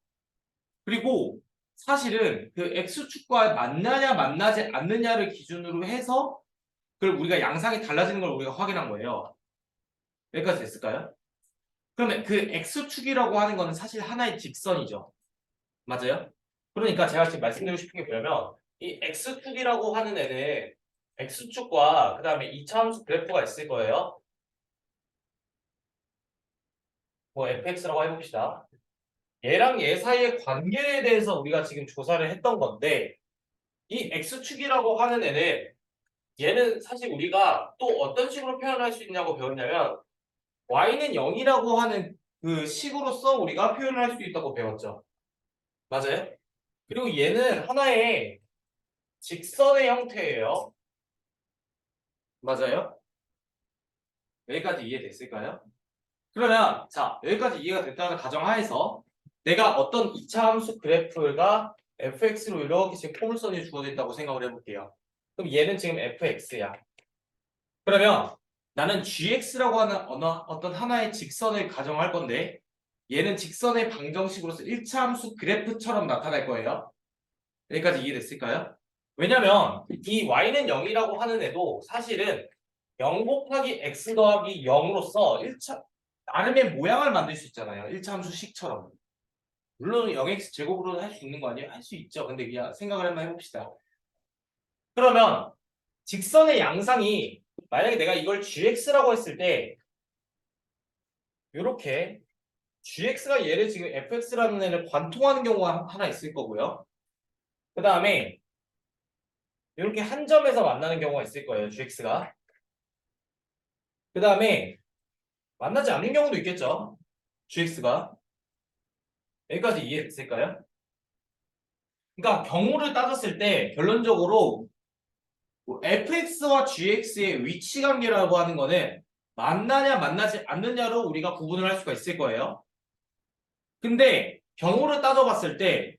그리고 사실은 그 x축과 만나냐 만나지 않느냐를 기준으로 해서 그걸 우리가 양상이 달라지는 걸 우리가 확인한 거예요. 여기까지 됐을까요? 그러면 그 x축이라고 하는 거는 사실 하나의 직선이죠. 맞아요? 그러니까 제가 지금 말씀드리고 싶은 게 뭐냐면 이 x축이라고 하는 애는 x축과 그 다음에 이차함수 그래프가 있을 거예요. 뭐 fx라고 해봅시다. 얘랑 얘 사이의 관계에 대해서 우리가 지금 조사를 했던 건데 이 x축이라고 하는 애는 얘는 사실 우리가 또 어떤 식으로 표현할 수 있냐고 배웠냐면 y는 0이라고 하는 그 식으로서 우리가 표현을 할 수 있다고 배웠죠. 맞아요? 그리고 얘는 하나의 직선의 형태예요. 맞아요? 여기까지 이해됐을까요? 그러면 자 여기까지 이해가 됐다는 가정하에서 내가 어떤 2차 함수 그래프가 fx로 이렇게 지금 포물선이 주어져 있다고 생각을 해볼게요. 그럼 얘는 지금 fx야. 그러면 나는 gx라고 하는 어떤 하나의 직선을 가정할 건데 얘는 직선의 방정식으로서 1차 함수 그래프처럼 나타날 거예요. 여기까지 이해됐을까요? 왜냐면 이 y는 0이라고 하는 애도 사실은 0 곱하기 x 더하기 0으로서 1차 나름의 모양을 만들 수 있잖아요. 1차 함수식처럼. 물론 0x 제곱으로는 할 수 있는 거 아니에요? 할 수 있죠. 근데 그냥 생각을 한번 해봅시다. 그러면 직선의 양상이 만약에 내가 이걸 gx라고 했을 때 이렇게 gx가 얘를 지금 fx라는 애를 관통하는 경우가 하나 있을 거고요. 그 다음에 이렇게 한 점에서 만나는 경우가 있을 거예요. gx가. 그 다음에 만나지 않는 경우도 있겠죠. gx가. 여기까지 이해됐을까요? 그러니까 경우를 따졌을 때 결론적으로 뭐 fx와 gx의 위치 관계라고 하는 거는 만나냐 만나지 않느냐로 우리가 구분을 할 수가 있을 거예요. 근데 경우를 따져봤을 때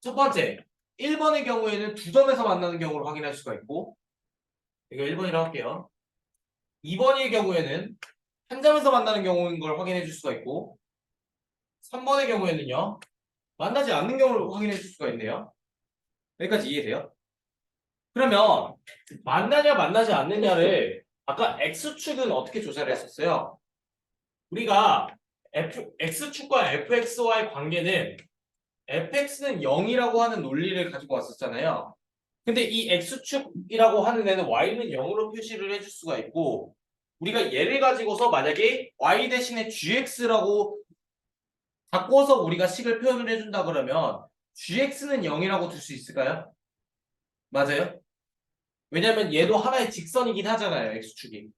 첫 번째 1번의 경우에는 두 점에서 만나는 경우를 확인할 수가 있고 이거 1번이라고 할게요. 2번의 경우에는 한 점에서 만나는 경우인 걸 확인해 줄 수가 있고 3번의 경우에는요. 만나지 않는 경우를 확인해 줄 수가 있네요. 여기까지 이해돼요? 그러면 만나냐 만나지 않느냐를 아까 X축은 어떻게 조사를 했었어요? 우리가 X축과 fx와의 관계는 fx는 0이라고 하는 논리를 가지고 왔었잖아요. 근데 이 X축이라고 하는 애는 y는 0으로 표시를 해줄 수가 있고 우리가 얘를 가지고서 만약에 y 대신에 gx라고 바꿔서 우리가 식을 표현을 해준다 그러면 gx는 0이라고 둘 수 있을까요? 맞아요? 왜냐면 얘도 하나의 직선이긴 하잖아요. x축이.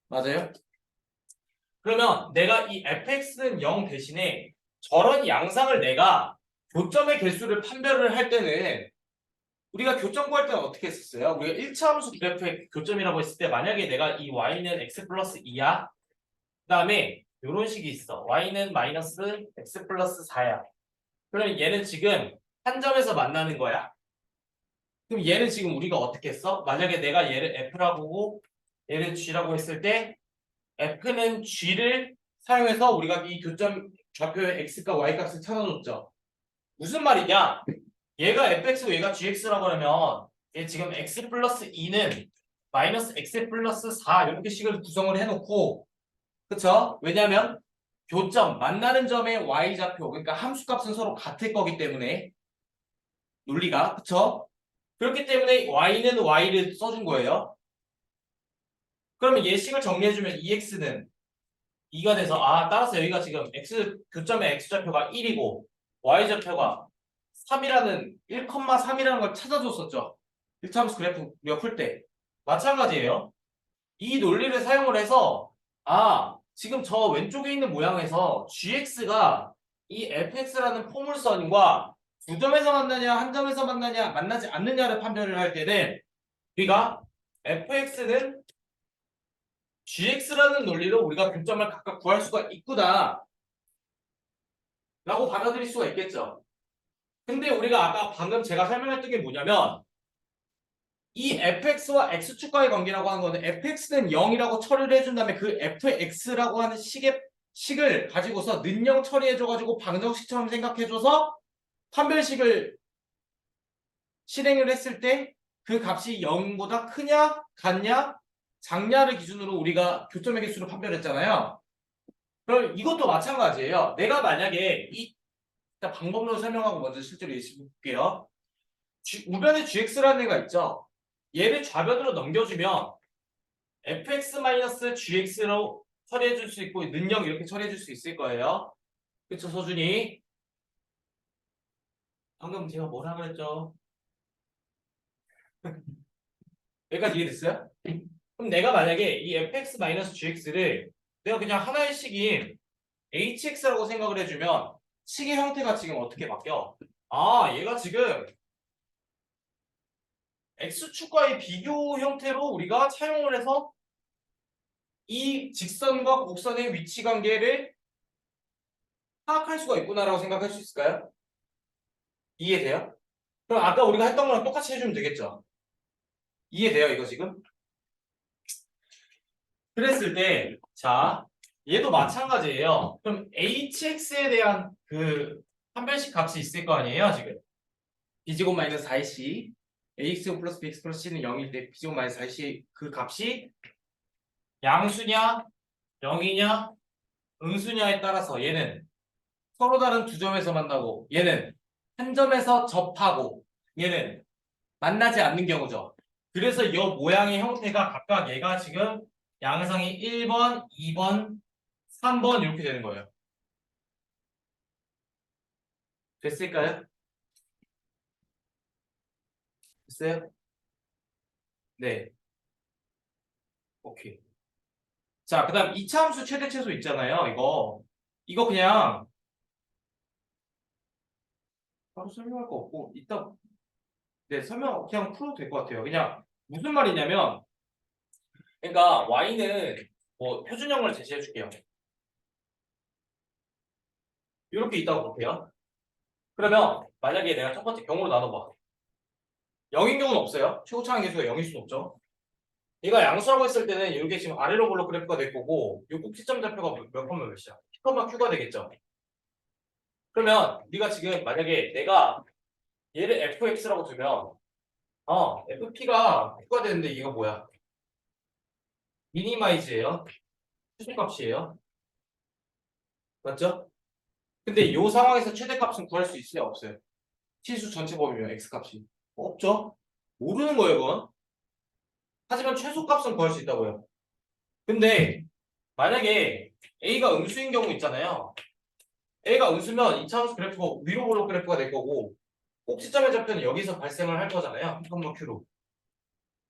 맞아요? 그러면 내가 이 fx는 0 대신에 저런 양상을 내가 교점의 개수를 판별을 할 때는 우리가 교점 구할 때는 어떻게 했었어요? 우리가 1차 함수 그래프의 교점이라고 했을 때 만약에 내가 이 y는 x 플러스 2야. 그 다음에 이런 식이 있어. y는 마이너스 x 플러스 4야. 그러면 얘는 지금 한 점에서 만나는 거야. 그럼 얘는 지금 우리가 어떻게 했어? 만약에 내가 얘를 f라고 하고 얘를 g라고 했을 때 f는 g를 사용해서 우리가 이 교점 좌표의 x과 y 값을 찾아줬죠. 무슨 말이냐? 얘가 fx고 얘가 gx라고 하면 얘 지금 x 플러스 2는 마이너스 x 플러스 4 이렇게 식을 구성을 해놓고 그쵸? 왜냐면 교점 만나는 점의 y좌표 그러니까 함수값은 서로 같을 거기 때문에 논리가 그쵸? 그렇기 때문에 y는 y를 써준 거예요. 그러면 얘 식을 정리해주면 2x는 2가 돼서 따라서 여기가 지금 x 교점의 x좌표가 1이고 y좌표가 3이라는 1,3이라는 걸 찾아줬었죠. 1차 함수 그래프 우리가 풀 때 마찬가지예요. 이 논리를 사용을 해서 지금 저 왼쪽에 있는 모양에서 gx가 이 fx라는 포물선과 두 점에서 만나냐 한 점에서 만나냐 만나지 않느냐를 판별을 할 때는 우리가 fx는 gx라는 논리로 우리가 교점을 각각 구할 수가 있구나 라고 받아들일 수가 있겠죠. 근데 우리가 아까 방금 제가 설명했던 게 뭐냐면 이 fx와 x축과의 관계라고 하는 거는 fx는 0이라고 처리를 해준 다음에 그 fx라고 하는 식을 가지고서 는영 처리해줘가지고 방정식처럼 생각해줘서 판별식을 실행을 했을 때 그 값이 0보다 크냐 같냐 작냐를 기준으로 우리가 교점의 개수를 판별했잖아요. 그럼 이것도 마찬가지예요. 내가 만약에 일단 방법론을 설명하고 먼저 실제로 예시 볼게요. 우변에 gx라는 애가 있죠. 얘를 좌변으로 넘겨주면 fx-gx로 처리해줄 수 있고 능력 이렇게 처리해줄 수 있을 거예요. 그쵸 서준이? 방금 제가 뭐라 그랬죠? 여기까지 이해됐어요? 그럼 내가 만약에 이 fx-gx를 내가 그냥 하나의 식인 hx라고 생각을 해주면 식의 형태가 지금 어떻게 바뀌어? 얘가 지금 x축과의 비교 형태로 우리가 차용을 해서 이 직선과 곡선의 위치 관계를 파악할 수가 있구나라고 생각할 수 있을까요? 이해돼요? 그럼 아까 우리가 했던 거랑 똑같이 해주면 되겠죠? 이해돼요, 이거 지금? 그랬을 때, 자, 얘도 마찬가지예요. 그럼 hx에 대한 그 판별식 값이 있을 거 아니에요, 지금? b제곱 마이너스 4c ax 플러스 bx 플러스 c는 0일 때 b제곱 마이너스 4c 그 값이 양수냐, 0이냐, 음수냐에 따라서 얘는 서로 다른 두 점에서 만나고 얘는 한 점에서 접하고 얘는 만나지 않는 경우죠. 그래서 이 모양의 형태가 각각 얘가 지금 양상이 1번, 2번, 3번 이렇게 되는 거예요. 됐을까요? 됐어요? 네. 오케이. 자, 그 다음 2차 함수 최대 최소 있잖아요. 이거 그냥 바로 설명할 거 없고 이따 설명 그냥 풀어도 될 것 같아요. 그냥 무슨 말이냐면 그러니까 y는 뭐 표준형을 제시해 줄게요. 이렇게 있다고 볼게요. 그러면 만약에 내가 첫 번째 경우로 나눠봐. 0인 경우는 없어요. 최고차항 계수가 0일 수는 없죠. 얘가 양수라고 했을 때는 이렇게 지금 아래로 볼록 그래프가 될 거고 이 꼭지점 좌표가 몇 컴마 몇이야? P, Q가 되겠죠. 그러면 네가 지금 만약에 내가 얘를 fx라고 두면 fp가 Q가 되는데 얘가 뭐야? 미니마이즈예요. 최소값이에요. 맞죠? 근데 이 상황에서 최대값은 구할 수 있어요? 없어요? 치수 전체 범위면 x값이 없죠? 모르는 거예요 그건. 하지만 최소값은 구할 수 있다고요. 근데 만약에 a가 음수인 경우 있잖아요. A가 음수면 이차함수 그래프가 위로 볼록 그래프가 될 거고 꼭지점의 좌표는 여기서 발생을 할 거잖아요. P, Q로.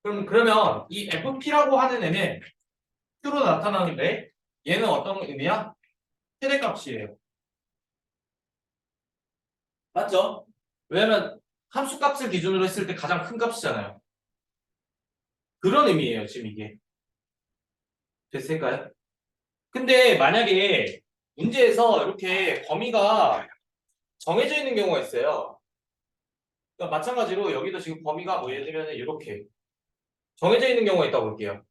그러면 이 FP라고 하는 애는 Q로 나타나는데 얘는 어떤 의미야? 최대값이에요. 맞죠? 왜냐면 함수 값을 기준으로 했을 때 가장 큰 값이잖아요. 그런 의미예요, 지금 이게. 됐을까요? 근데 만약에 문제에서 이렇게 범위가 정해져 있는 경우가 있어요. 그러니까 마찬가지로 여기도 지금 범위가 뭐 예를 들면 이렇게 정해져 있는 경우가 있다고 볼게요.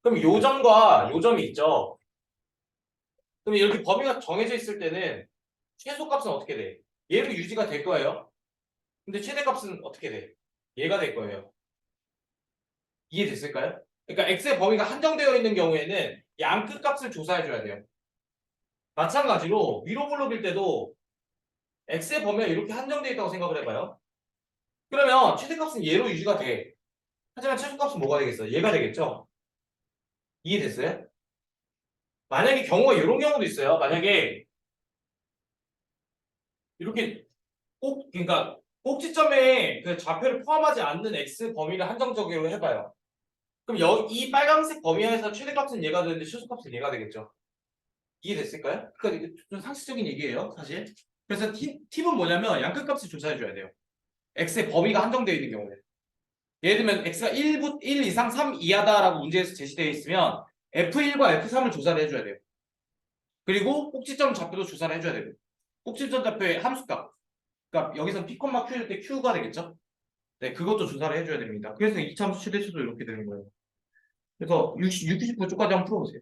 그럼 요 점과 요 점이 있죠. 그럼 이렇게 범위가 정해져 있을 때는 최소값은 어떻게 돼? 얘로 유지가 될 거예요. 근데 최대값은 어떻게 돼? 얘가 될 거예요. 이해됐을까요? 그러니까 x의 범위가 한정되어 있는 경우에는 양끝 값을 조사해줘야 돼요. 마찬가지로 위로 블록일 때도 x의 범위가 이렇게 한정되어 있다고 생각을 해봐요. 그러면 최대값은 얘로 유지가 돼. 하지만 최소값은 뭐가 되겠어요? 얘가 되겠죠? 이해됐어요? 만약에 경우가 이런 경우도 있어요. 만약에 이렇게 그러니까 꼭지점에 그 좌표를 포함하지 않는 x 범위를 한정적으로 해봐요. 그럼 이 빨간색 범위 안에서 최대값은 얘가 되는데 최소값은 얘가 되겠죠. 이해됐을까요? 그러니까 이게 좀 상식적인 얘기예요, 사실. 그래서 팁은 뭐냐면 양끝 값을 조사해줘야 돼요. x의 범위가 한정되어 있는 경우에. 예를 들면 x가 1 이상 3 이하다라고 문제에서 제시되어 있으면 f1과 f3을 조사를 해줘야 돼요. 그리고 꼭지점 좌표도 조사를 해줘야 되고 꼭지점 좌표의 함수값. 그러니까 여기서 p, q일 때 q가 되겠죠? 네, 그것도 조사를 해줘야 됩니다. 그래서 이차함수 최대치도 이렇게 되는 거예요. 그래서 60, 69쪽까지 한번 풀어보세요.